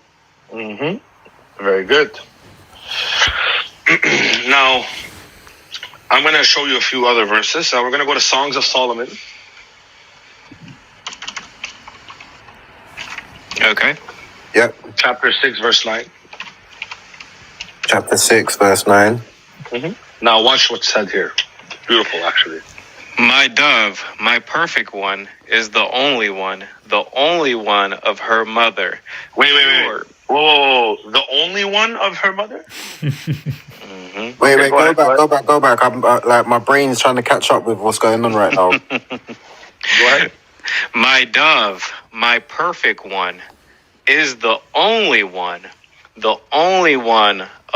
Mm-hmm. Very good. Now, I'm going to show you a few other verses. Now, we're going to go to Songs of Solomon. Okay. Yep. Chapter 6, verse 9. Chapter 6, verse 9. Mm-hmm. Now, watch what's said here. Beautiful, actually. My dove, my perfect one, is the only one of her mother. Wait. Whoa. The only one of her mother? Mm-hmm. Wait, go back. I'm like, my brain's trying to catch up with what's going on right now. Go ahead. My dove, my perfect one, is the only one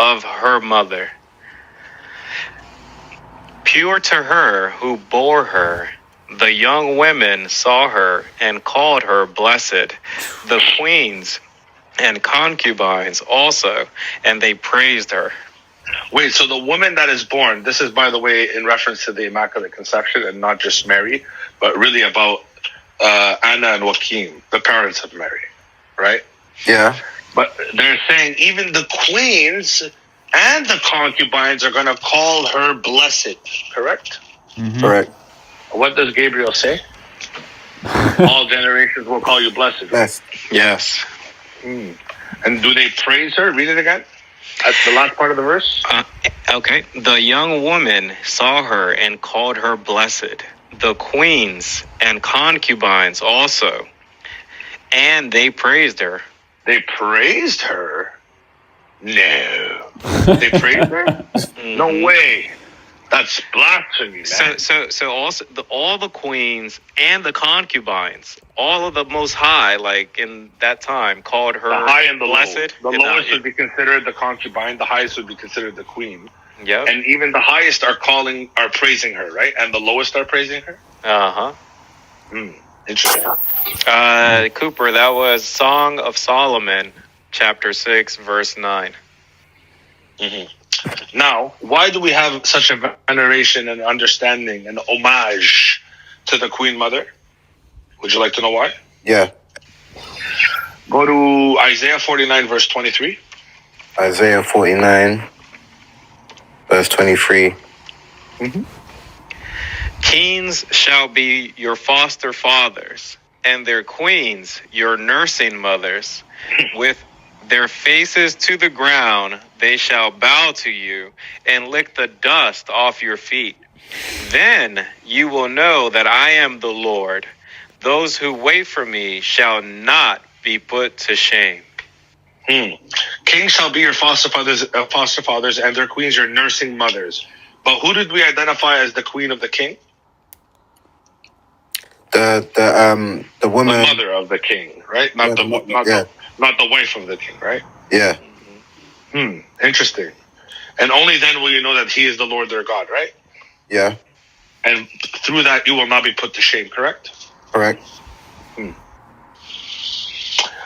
of her mother. Pure to her who bore her, the young women saw her and called her blessed, the queens and concubines also, and they praised her. Wait, so the woman that is born, this is, by the way, in reference to the Immaculate Conception and not just Mary, but really about Anna and Joachim, the parents of Mary, right? Yeah. But they're saying even the queens and the concubines are going to call her blessed, correct? Mm-hmm. Correct. What does Gabriel say? All generations will call you blessed. Yes. Yes. And do they praise her? Read it again. At the last part of the verse. Okay. The young woman saw her and called her blessed, the queens and concubines also, and they praised her. They praised her? No. They praised her? No way. That's blasphemy, man. So also all the queens and the concubines, all of the Most High, like in that time, called her the high and the blessed. Low. The lowest would be considered the concubine. The highest would be considered the queen. Yeah. And even the highest are praising her, right? And the lowest are praising her. Interesting. Cooper, that was Song of Solomon, chapter 6, verse 9. Mm-hmm. Now, why do we have such a veneration and understanding and homage to the Queen Mother? Would you like to know why? Yeah. Go to Isaiah 49, verse 23. Isaiah 49, verse 23. Mm-hmm. Kings shall be your foster fathers, and their queens your nursing mothers. With their faces to the ground, they shall bow to you and lick the dust off your feet. Then you will know that I am the Lord. Those who wait for me shall not be put to shame. Kings shall be your foster fathers, and their queens your nursing mothers. But who did we identify as the queen of the king? The woman, the mother of the king, right? Not the wife of the king, right? Yeah. Interesting. And only then will you know that he is the Lord their God, right? Yeah. And through that you will not be put to shame, correct? Correct.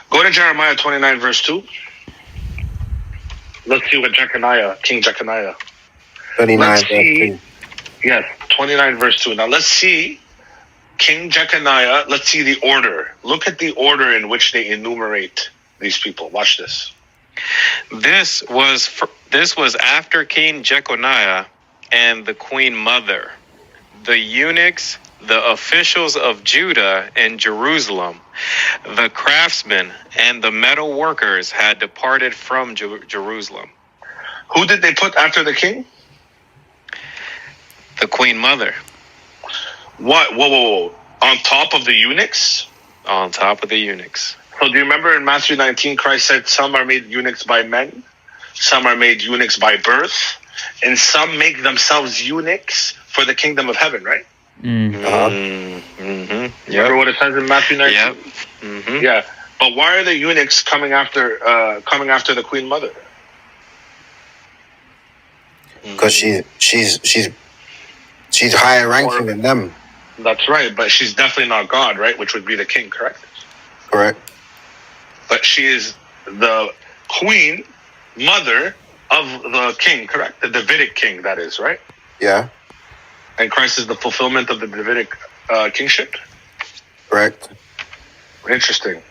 Go to Jeremiah 29, verse 2. Let's see what King Jeconiah. 29, verse 2. Yes, 29, verse 2. Now let's see King Jeconiah. Let's see the order. Look at the order in which they enumerate these people. Watch this. This was after King Jeconiah and the Queen Mother, the eunuchs, the officials of Judah and Jerusalem, the craftsmen and the metal workers had departed from Jerusalem. Who did they put after the king? The Queen Mother. What? Whoa. On top of the eunuchs? On top of the eunuchs. So do you remember in Matthew 19, Christ said, some are made eunuchs by men, some are made eunuchs by birth, and some make themselves eunuchs for the kingdom of heaven, right? Remember what it says in Matthew 19? Yep. Yeah. But why are the eunuchs coming after the queen mother? Because she's higher ranking than them. That's right, but she's definitely not God, right? Which would be the king, correct? Correct. But she is the queen mother of the king, correct? The Davidic king, that is, right? Yeah. And Christ is the fulfillment of the Davidic kingship? Correct. Interesting.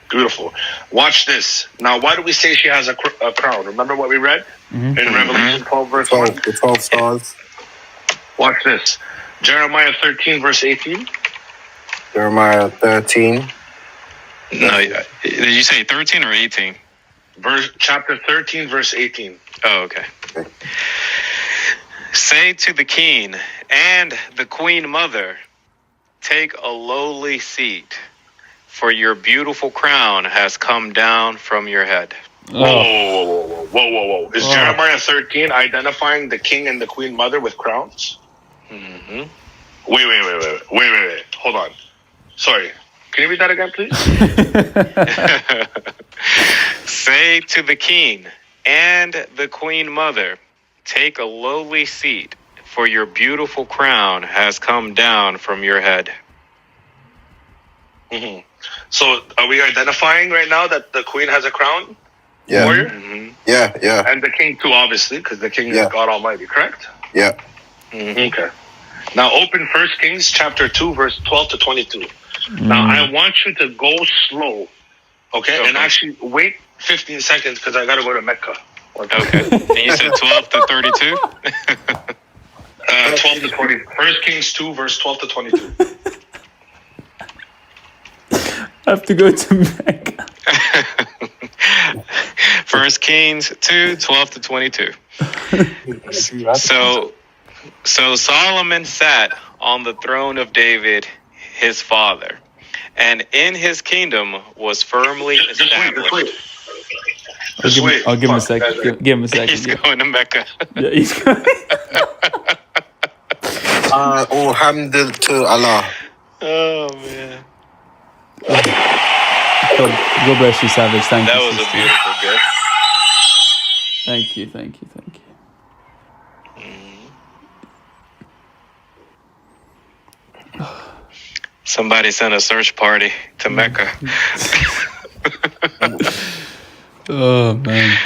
Beautiful. Watch this. Now, why do we say she has a crown? Remember what we read in Revelation 12, verse 1? The 12 stars. Watch this. Jeremiah 13, verse 18. Jeremiah 13. No, did you say 13 or 18? Chapter 13, verse 18. Oh, okay. Say to the king and the queen mother, take a lowly seat, for your beautiful crown has come down from your head. Whoa. Is Jeremiah 13 identifying the king and the queen mother with crowns? Mm-hmm. Wait. Hold on. Sorry. Can you read that again, please? Say to the king and the queen mother, take a lowly seat, for your beautiful crown has come down from your head. Mm-hmm. So are we identifying right now that the queen has a crown? Yeah. Warrior? Mm-hmm. Yeah. And the king too, obviously, because the king is God Almighty, correct? Yeah. Mm-hmm. Okay. Now open 1 Kings chapter 2, verse 12 to 22. Now I want you to go slow, okay? And actually wait 15 seconds because I got to go to Mecca. Okay. And you said 12 to 32? 12 to 20. 1 Kings 2, verse 12 to 22. I have to go to Mecca. 1 Kings 2, 12 to 22. So Solomon sat on the throne of David, his father, and in his kingdom was firmly established. I'll give him a second. Give him a second. He's going to Mecca. Yeah, he's going. All hamd to Allah. Oh, man. God bless you, Savage. Thank you. That was a beautiful gift. Thank you. Somebody sent a search party to Mecca. Oh, man.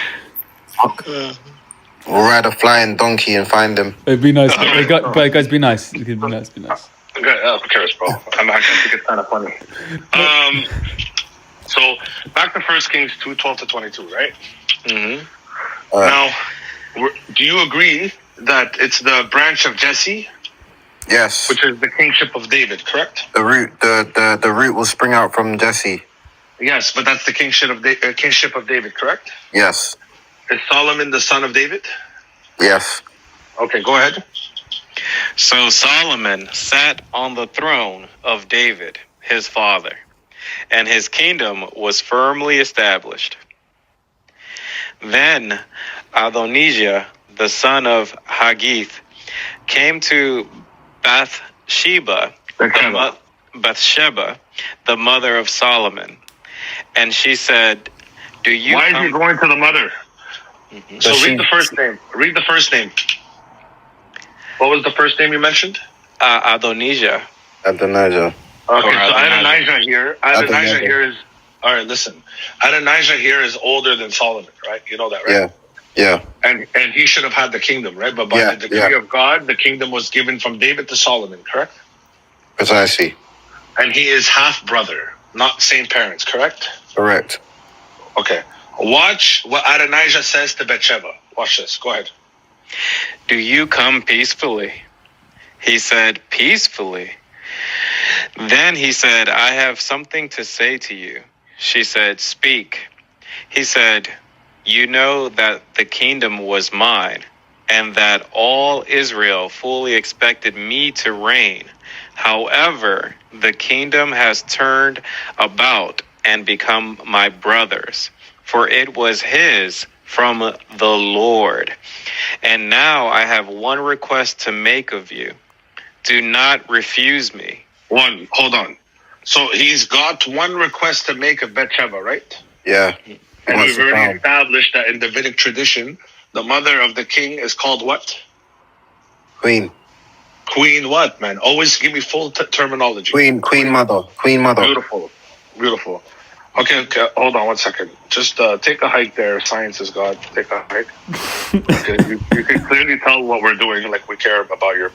We'll ride a flying donkey and find him. It'd be nice. Guys, be nice. It could be nice. Okay, who cares, bro? I think it's kind of funny. So back to 1 Kings 2, 12 to 22, right? Mm-hmm. Now, do you agree that it's the branch of Jesse, Yes. which is the kingship of David, correct? The root will spring out from Jesse. Yes, but that's the kingship of David, correct? Yes. Is Solomon the son of David? Yes. Okay, go ahead. So Solomon sat on the throne of David, his father, and his kingdom was firmly established. Then Adonijah, the son of Haggith, came to Bathsheba, the mother of Solomon, and she said, "Do you?" Why is he going to the mother? Mm-hmm. So read the first name. Read the first name. What was the first name you mentioned? Adonijah. Adonijah. Okay, so Adonijah. Adonijah here is, all right, listen. Adonijah here is older than Solomon, right? You know that, right? Yeah. And he should have had the kingdom, right? But by the decree of God, the kingdom was given from David to Solomon, correct? Precisely. And he is half brother, not same parents, correct? Correct. Okay. Watch what Adonijah says to Bathsheba. Watch this. Go ahead. Do you come peacefully? He said, peacefully. Then he said, I have something to say to you. She said, speak. He said, you know that the kingdom was mine, and that all Israel fully expected me to reign. However, the kingdom has turned about and become my brothers, for it was his from the Lord. And now I have one request to make of you. Do not refuse me. Hold on. So he's got one request to make of Bathsheba, right? Yeah. And we've already established that in Davidic tradition, the mother of the king is called what? Queen. Queen what, man? Always give me full terminology. Queen mother. Queen mother. Beautiful. Okay, hold on 1 second. Just take a hike there. Science is God. Take a hike. Okay, you can clearly tell what we're doing, like we care about your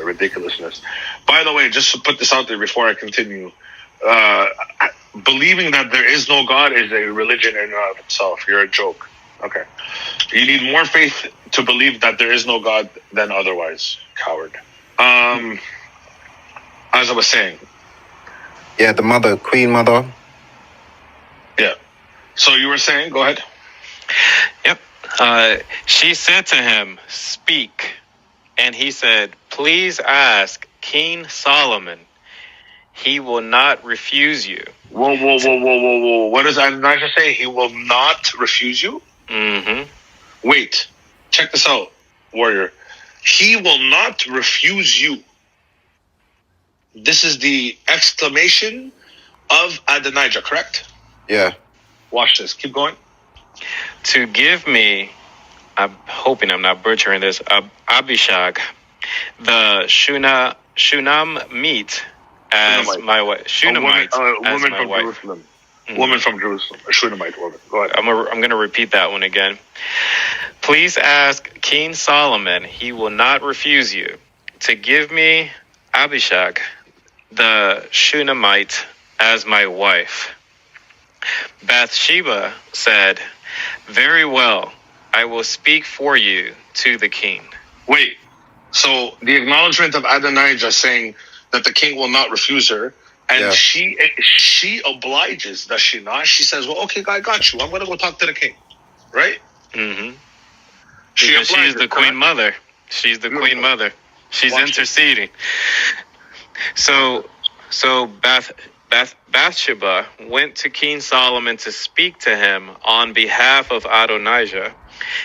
ridiculousness. By the way, just to put this out there before I continue, believing that there is no God is a religion in and of itself. You're a joke. Okay. You need more faith to believe that there is no God than otherwise. Coward. As I was saying. Yeah, the mother, Queen mother. Yeah. So you were saying, go ahead. Yep. She said to him, speak. And he said, please ask King Solomon. He will not refuse you. Whoa. What does Adonijah say? He will not refuse you? Mm-hmm. Wait. Check this out, warrior. He will not refuse you. This is the exclamation of Adonijah, correct? Yeah. Watch this. Keep going. To give me, I'm hoping I'm not butchering this, Abishag, the Shunam meat as Shunammite. my wife. Shunammite A as woman my from wife. Jerusalem. Mhm. Woman from Jerusalem. A Shunammite woman. Go ahead. I'm going to repeat that one again. Please ask King Solomon, he will not refuse you, to give me Abishag, the Shunammite, as my wife. Bathsheba said, very well, I will speak for you to the king. Wait. So the acknowledgement of Adonijah saying that the king will not refuse her, and she obliges, does she not? She says, well, okay, I got you. I'm going to go talk to the king. Right? Mm-hmm. She Because she's the queen correct? mother. She's the queen mother. She's Watch interceding. So Bathsheba went to King Solomon to speak to him on behalf of Adonijah,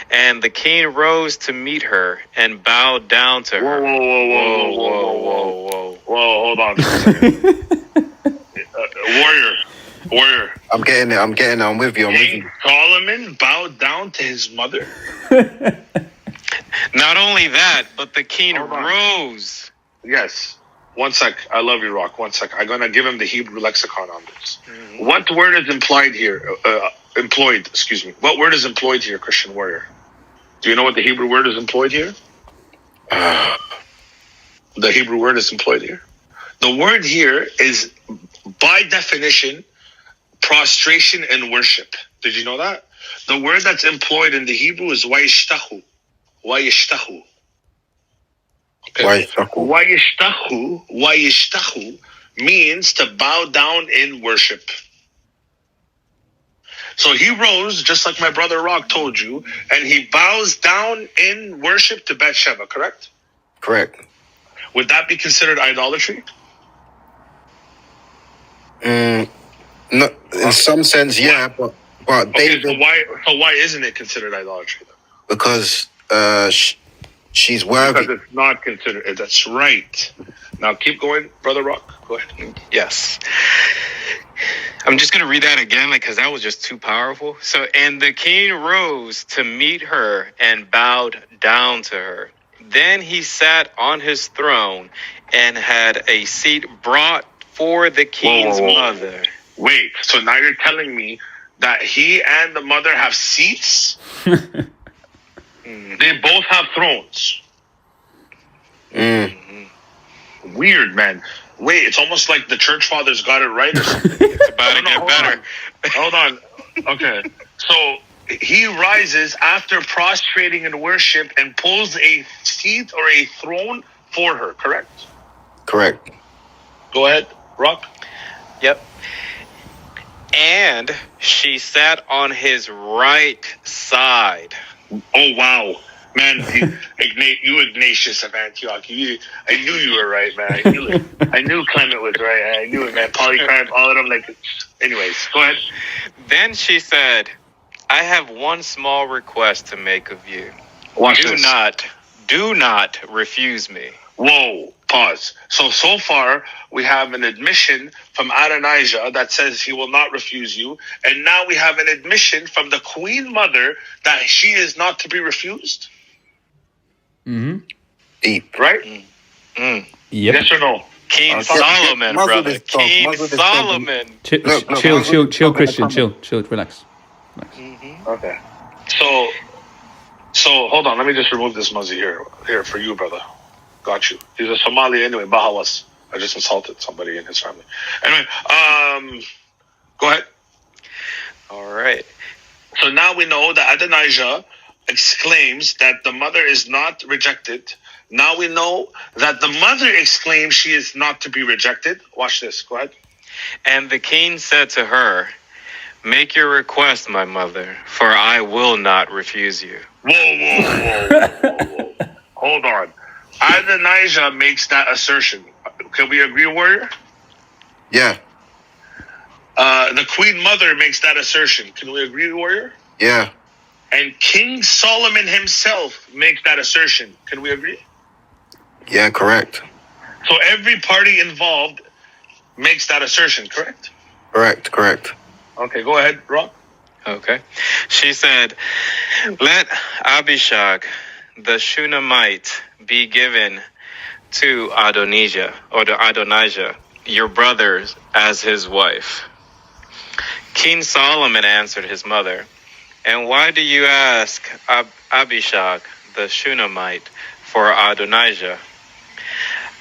and the king rose to meet her and bowed down to her. Whoa. Hold on for a second. Warrior. I'm getting it. I'm with you. King Solomon bowed down to his mother? Not only that, but the king Hold on. rose. Yes. 1 sec. I love you, Rock. 1 sec. I'm going to give him the Hebrew lexicon on this. Mm-hmm. What word is employed here? What word is employed here, Christian warrior? Do you know what the Hebrew word is employed here? The Hebrew word is employed here. The word here is, by definition, prostration and worship. Did you know that? The word that's employed in the Hebrew is wayishtahu. Wayishtahu. Okay. Wayishtahu means to bow down in worship. So he rose, just like my brother Rock told you, and he bows down in worship to Bathsheba, correct? Correct. Would that be considered idolatry? No, in some sense, yeah, but David. So why isn't it considered idolatry then? Because she's worthy. Because it's not considered. That's right. Now keep going, brother Rock. Go ahead. Yes. I'm just going to read that again because that was just too powerful. So, and the king rose to meet her and bowed down to her. Then he sat on his throne and had a seat brought for the king's mother. Wait, so now you're telling me that he and the mother have seats? They both have thrones. Weird, man. Wait, it's almost like the church fathers got it right or something. It's about to get better. Hold on. Okay. So he rises after prostrating in worship and pulls a seat or a throne for her, correct? Correct. Go ahead, Rock. Yep. And she sat on his right side. Oh, wow. Man, you Ignatius of Antioch. I knew you were right, man. I knew Clement was right. I knew it, man. Polycarp, all of them. Like, anyways, go ahead. Then she said, I have one small request to make of you. Watch this. Do not refuse me. Whoa, pause. So far, we have an admission from Adonijah that says he will not refuse you. And now we have an admission from the Queen Mother that she is not to be refused. Deep. Right? Yep. Yes or no? King Solomon, brother. King Solomon. Chill, Christian. Chill. Relax. Okay. So hold on. Let me just remove this muzzy here for you, brother. Got you. He's a Somali anyway. Bahawas. I just insulted somebody in his family. Anyway, go ahead. All right. So now we know that Adonijah exclaims that the mother is not rejected. Now we know that the mother exclaims she is not to be rejected. Watch this. Go ahead. And the king said to her, make your request, my mother, for I will not refuse you. Whoa. Hold on. Adonijah makes that assertion. Can we agree, warrior? Yeah. The Queen Mother makes that assertion. Can we agree, warrior? Yeah. And King Solomon himself makes that assertion. Can we agree? Yeah, correct. So every party involved makes that assertion, correct? Correct. Okay, go ahead, Rob. Okay. She said, let Abishag, the Shunammite, be given to Adonijah, your brother, as his wife. King Solomon answered his mother, and why do you ask Abishag, the Shunammite, for Adonijah?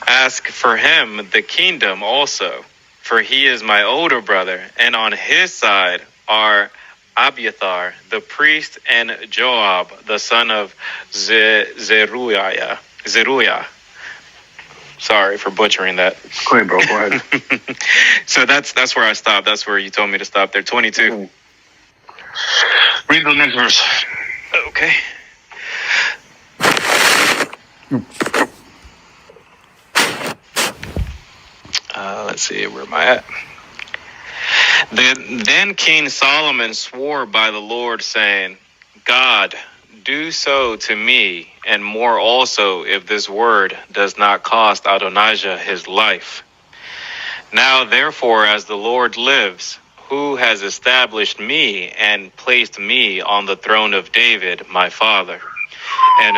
Ask for him the kingdom also, for he is my older brother, and on his side are Abiathar, the priest, and Joab, the son of Zeruiah. Sorry for butchering that. Go ahead, bro. Go ahead. So that's where I stopped. That's where you told me to stop there. 22. Read the next verse. Okay. Let's see, where am I at? Then King Solomon swore by the Lord, saying, God, do so to me, and more also, if this word does not cost Adonijah his life. Now, therefore, as the Lord lives, who has established me and placed me on the throne of David, my father, and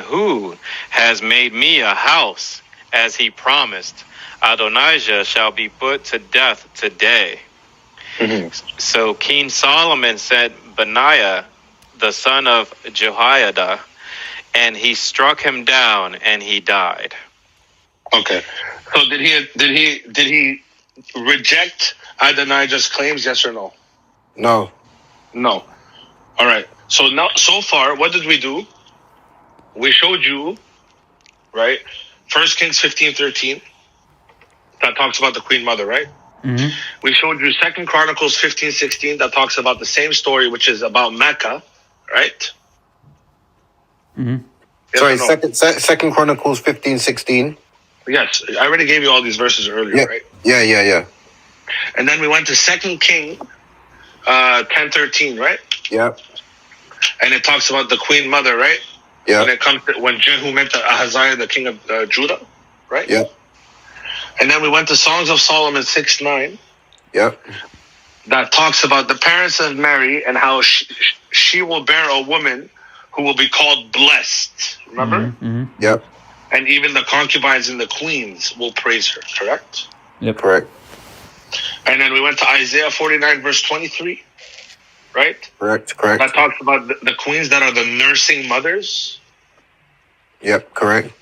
who has made me a house, as he promised, Adonijah shall be put to death today. Mm-hmm. So King Solomon sent Benaiah, the son of Jehoiada, and he struck him down, and he died. Okay. So did he reject Adonijah's claims? Yes or no? No. All right. So now, so far, what did we do? We showed you, right? 1 Kings 15:13. That talks about the Queen Mother, right? Mm-hmm. We showed you 2 Chronicles 15:16. That talks about the same story, which is about Mecca, right? Mm-hmm. Yes. Sorry, Second Chronicles 15:16. Yes, I already gave you all these verses earlier, right? Yeah. And then we went to 2 King 10:13, right? Yeah. And it talks about the Queen Mother, right? Yeah. When Jehu met Ahaziah, the king of Judah, right? Yeah. And then we went to Songs of Solomon 6:9. Yeah. That talks about the parents of Mary and how she will bear a woman who will be called blessed. Remember? Mm-hmm. Yep. And even the concubines and the queens will praise her, correct? Yep. Correct. And then we went to Isaiah 49, verse 23, right? Correct. That talks about the queens that are the nursing mothers. Yep, correct.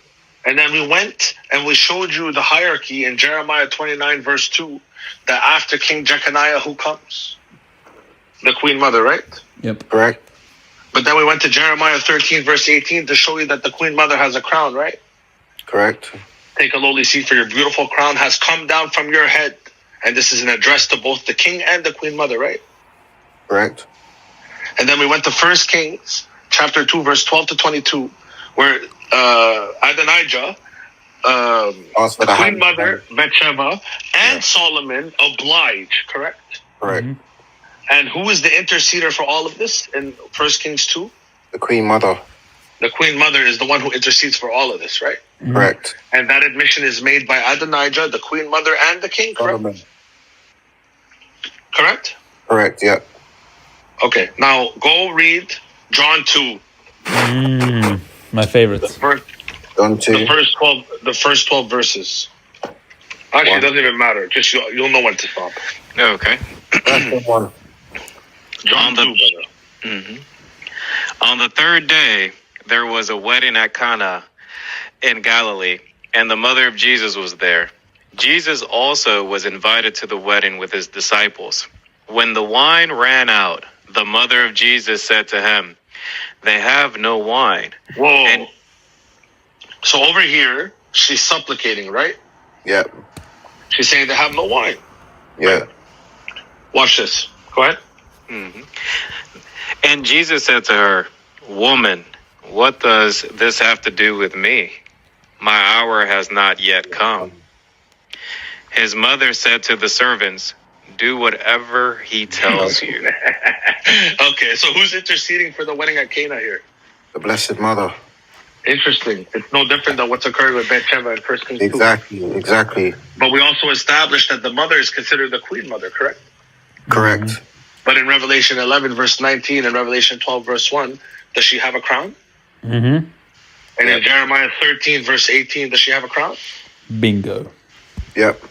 And then we went and we showed you the hierarchy in Jeremiah 29, verse 2, that after King Jeconiah, who comes? The Queen Mother, right? Yep, correct. But then we went to Jeremiah 13, verse 18 to show you that the Queen Mother has a crown, right? Correct. Take a lowly seat, for your beautiful crown has come down from your head. And this is an address to both the king and the Queen Mother, right? Correct. And then we went to 1 Kings chapter 2, verse 12 to 22, where Adonijah, the queen mother, Bathsheba, and Solomon oblige, correct? Correct. And who is the interceder for all of this in 1 Kings 2? The queen mother. The queen mother is the one who intercedes for all of this, right? Correct. And that admission is made by Adonijah, the queen mother, and the king, correct? Solomon. Correct? Correct, yeah. Okay, now go read John 2. My favorite. John 2. The first 12 verses. Actually, it doesn't even matter. Just you'll know when to stop. Okay. That's the one. John 2, brother. Mm-hmm. On the third day, there was a wedding at Cana in Galilee, and the mother of Jesus was there. Jesus also was invited to the wedding with his disciples. When the wine ran out, the mother of Jesus said to him, "They have no wine." Whoa. And so over here, she's supplicating, right? Yeah. She's saying they have no wine. Yeah. Watch this. Go ahead. Mm-hmm. And Jesus said to her, "Woman, what does this have to do with me? My hour has not yet come." His mother said to the servants, "Do whatever he tells you." Okay, so who's interceding for the wedding at Cana here? The Blessed Mother. Interesting. It's no different than what's occurring with Bathsheba in 1 Kings 2. Exactly. But we also established that the mother is considered the queen mother, correct? Correct. But in Revelation 11, verse 19, and Revelation 12, verse 1, does she have a crown? Mm-hmm. And in Jeremiah 13, verse 18, does she have a crown? Bingo. Yep.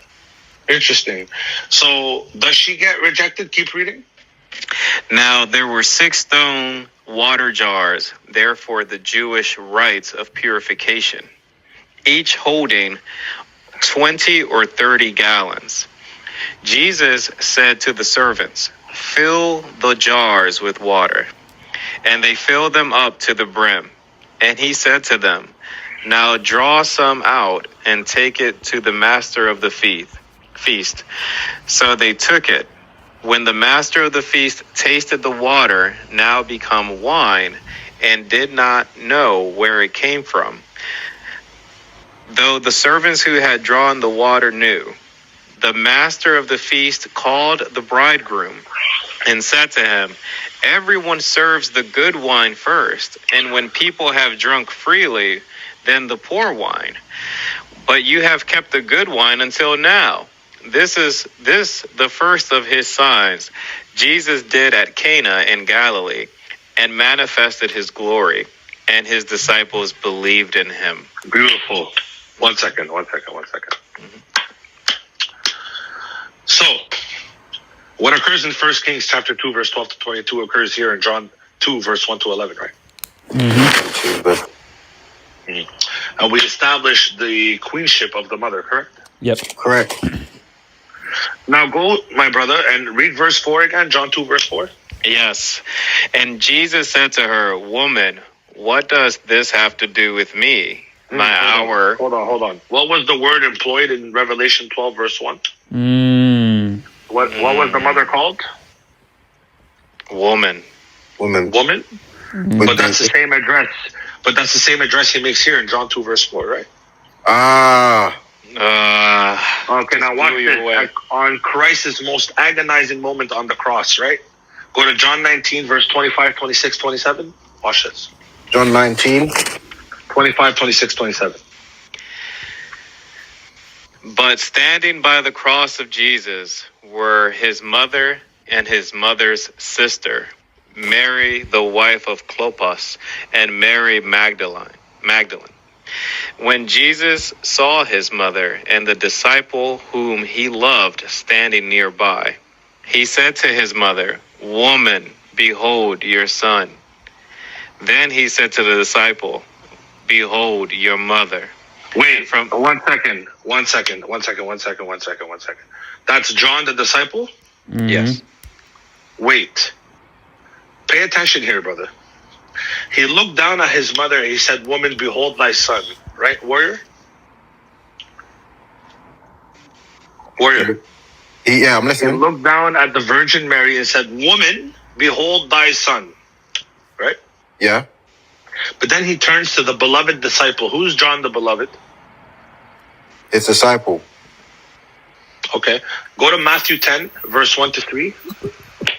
Interesting. So does she get rejected? Keep reading. Now there were 6 stone water jars there for the Jewish rites of purification, each holding 20 or 30 gallons. Jesus said to the servants, "Fill the jars with water." And they filled them up to the brim. And he said to them, "Now draw some out and take it to the master of the feast." So they took it. When the master of the feast tasted the water, now become wine, and did not know where it came from, though the servants who had drawn the water knew, the master of the feast called the bridegroom and said to him, "Everyone serves the good wine first, and when people have drunk freely, then the poor wine. But you have kept the good wine until now. This the first of his signs Jesus did at Cana in Galilee, and manifested his glory, and his disciples believed in him." Beautiful. One second. Mm-hmm. So, what occurs in 1 Kings chapter 2, verse 12 to 22 occurs here in John 2, verse 1 to 11, right? And we established the queenship of the mother, correct? Yep. Correct. Now go, my brother, and read verse 4 again, John 2, verse 4. Yes. And Jesus said to her, "Woman, what does this have to do with me? My hour..." Hold on. What was the word employed in Revelation 12, verse 1? What was the mother called? Woman. Woman. But that's the same address. But that's the same address he makes here in John 2, verse 4, right? Okay, now watch this. On Christ's most agonizing moment on the cross, right? Go to John 19, verse 25, 26, 27. Watch this. John 19. 25, 26, 27. But standing by the cross of Jesus were his mother and his mother's sister, Mary, the wife of Clopas, and Mary Magdalene. When Jesus saw his mother and the disciple whom he loved standing nearby, he said to his mother, "Woman, behold your son." Then he said to the disciple, "Behold your mother." Wait, one second. That's John the disciple? Yes. Wait. Pay attention here, brother. He looked down at his mother and he said, "Woman, behold thy son." Right, warrior? Yeah, I'm He listening. looked down at the Virgin Mary and said, "Woman, behold thy son." Yeah. But then he turns to the beloved disciple. Who's John the beloved? His disciple. Okay. Go to Matthew 10, verse 1 to 3.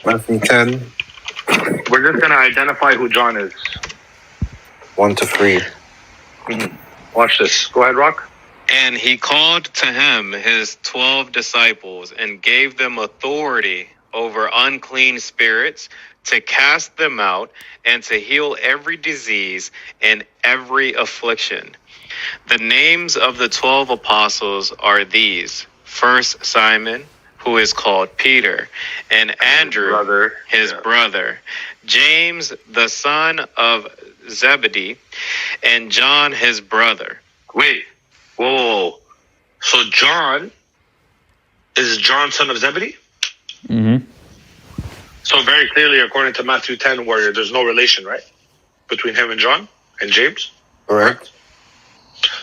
Matthew 10, We're just going to identify who John is. 1 to 3. Watch this. Go ahead, Rock. And he called to him his 12 disciples and gave them authority over unclean spirits to cast them out and to heal every disease and every affliction. The names of the 12 apostles are these: first Simon, who is called Peter, and Andrew, his brother, James, the son of Zebedee, and John, his brother. Wait. Whoa. So John is John, son of Zebedee? Mm-hmm. So very clearly, according to Matthew 10, where there's no relation, right? Between him and John and James? Correct.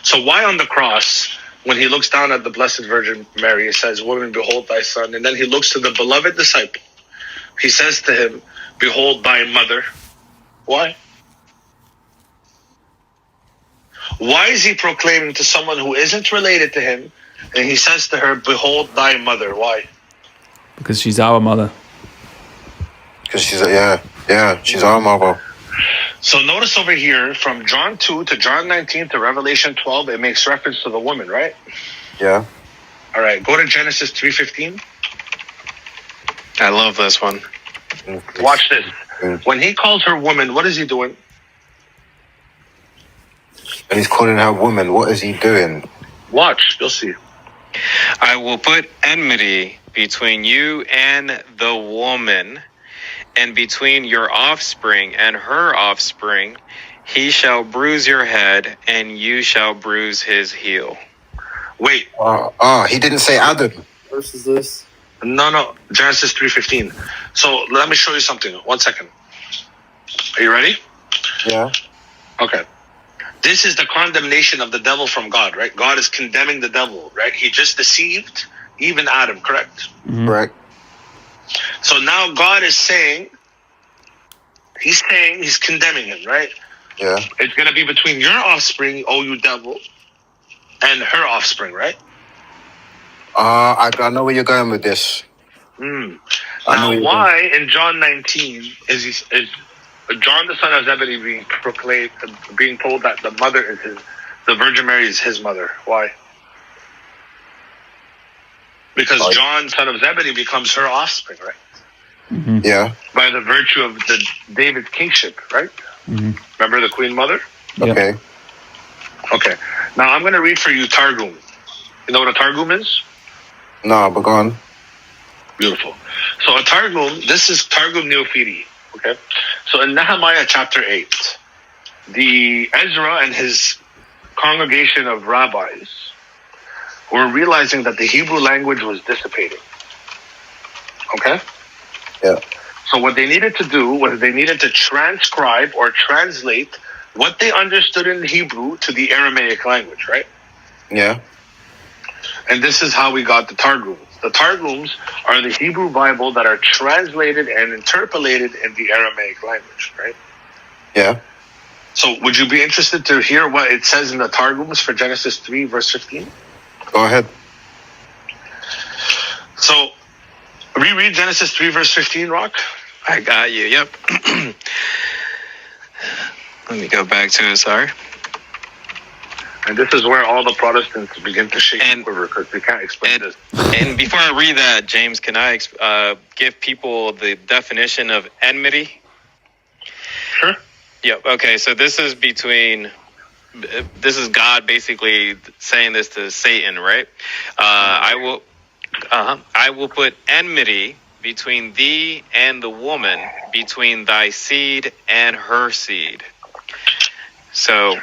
So why on the cross, when he looks down at the Blessed Virgin Mary, it says, "Woman, behold thy son." And then he looks to the beloved disciple. He says to him, "Behold thy mother." Why? Why is he proclaiming to someone who isn't related to him, and he says to her, "Behold thy mother"? Why? Because she's our mother. Because she's our mother. So notice over here, from John 2 to John 19 to Revelation 12, it makes reference to the woman, right? Yeah. All right, go to Genesis 3:15. I love this one. Watch this. When he calls her woman, what is he doing? And he's calling her woman. What is he doing? Watch, you'll see. I will put enmity between you and the woman, and between your offspring and her offspring. He shall bruise your head, and you shall bruise his heel. Wait. He didn't say Adam. Verse is this? No. Genesis 3:15. So let me show you something. 1 second. Are you ready? Yeah. Okay. This is the condemnation of the devil from God, right? God is condemning the devil, right? He just deceived even Adam, correct? Mm-hmm. Correct. So now God is saying, he's condemning him, right? Yeah. It's going to be between your offspring, oh you devil, and her offspring, right? I know where you're going with this. Now, why in John 19 is John the son of Zebedee being told that the mother is the Virgin Mary is his mother? Why? Because John, son of Zebedee, becomes her offspring, right? Mm-hmm. Yeah. By the virtue of the David's kingship, right? Mm-hmm. Remember the Queen Mother? Yep. Okay. Now I'm going to read for you Targum. You know what a Targum is? No, but go on. Beautiful. So a Targum, this is Targum Neofiti. Okay. So in Nehemiah chapter 8, the Ezra and his congregation of rabbis were realizing that the Hebrew language was dissipating. Okay? Yeah. So what they needed to do was they needed to transcribe or translate what they understood in Hebrew to the Aramaic language, right? Yeah. And this is how we got the Targums. The Targums are the Hebrew Bible that are translated and interpolated in the Aramaic language, right? Yeah. So would you be interested to hear what it says in the Targums for Genesis 3, verse 15? Go ahead. So reread Genesis 3, verse 15, Rock. I got you. Yep. Let me go back to it. Sorry. And this is where all the Protestants begin to shake and quiver because they can't explain this. And before I read that, James, can I give people the definition of enmity? Sure. Yep. Okay. So this is God basically saying this to Satan, right? I will put enmity between thee and the woman, between thy seed and her seed. So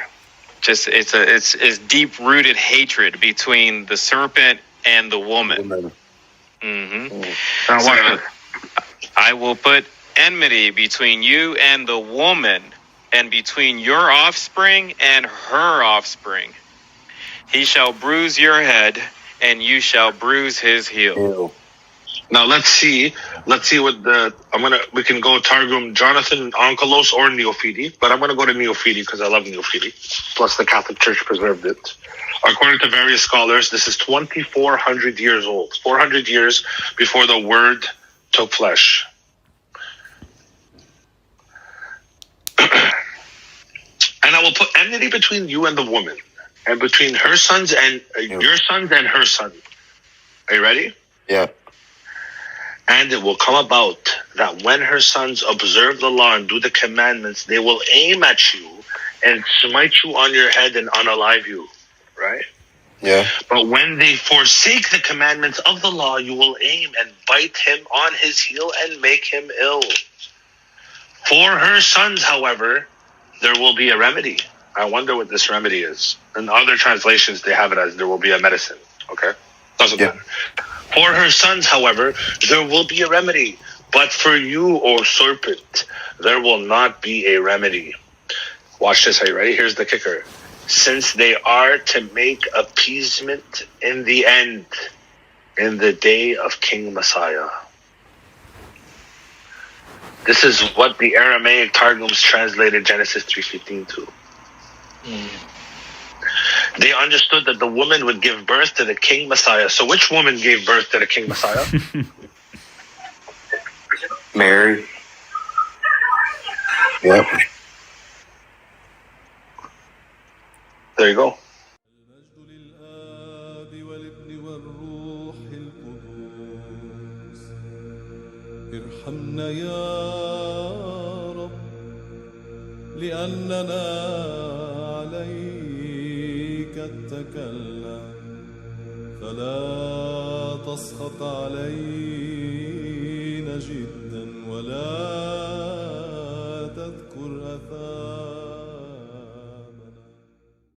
just it's deep-rooted hatred between the serpent and the woman. Mm-hmm. Now watch this. I will put enmity between you and the woman, and between your offspring and her offspring. He shall bruise your head, and you shall bruise his heel. Now let's see what we can go Targum Jonathan Onkelos or Neophiti, but I'm gonna go to Neophiti because I love Neophiti. Plus the Catholic Church preserved it. According to various scholars, this is 2,400 years old, 400 years before the Word took flesh. And I will put enmity between you and the woman, and between her sons and your sons and her son. Are you ready? Yeah. And it will come about that when her sons observe the law and do the commandments, they will aim at you and smite you on your head and unalive you. Right? Yeah. But when they forsake the commandments of the law, you will aim and bite him on his heel and make him ill. For her sons, however, there will be a remedy. I wonder what this remedy is. In other translations, they have it as there will be a medicine. Okay? Doesn't matter. For her sons, however, there will be a remedy. But for you, O serpent, there will not be a remedy. Watch this. Are you ready? Here's the kicker. Since they are to make appeasement in the end, in the day of King Messiah. This is what the Aramaic Targums translated Genesis 3:15 to. They understood that the woman would give birth to the King Messiah. So which woman gave birth to the King Messiah? Mary. Yep. There you go. ارحمنا يا رب لأننا عليك اتكلنا فلا تسخط علينا جدا ولا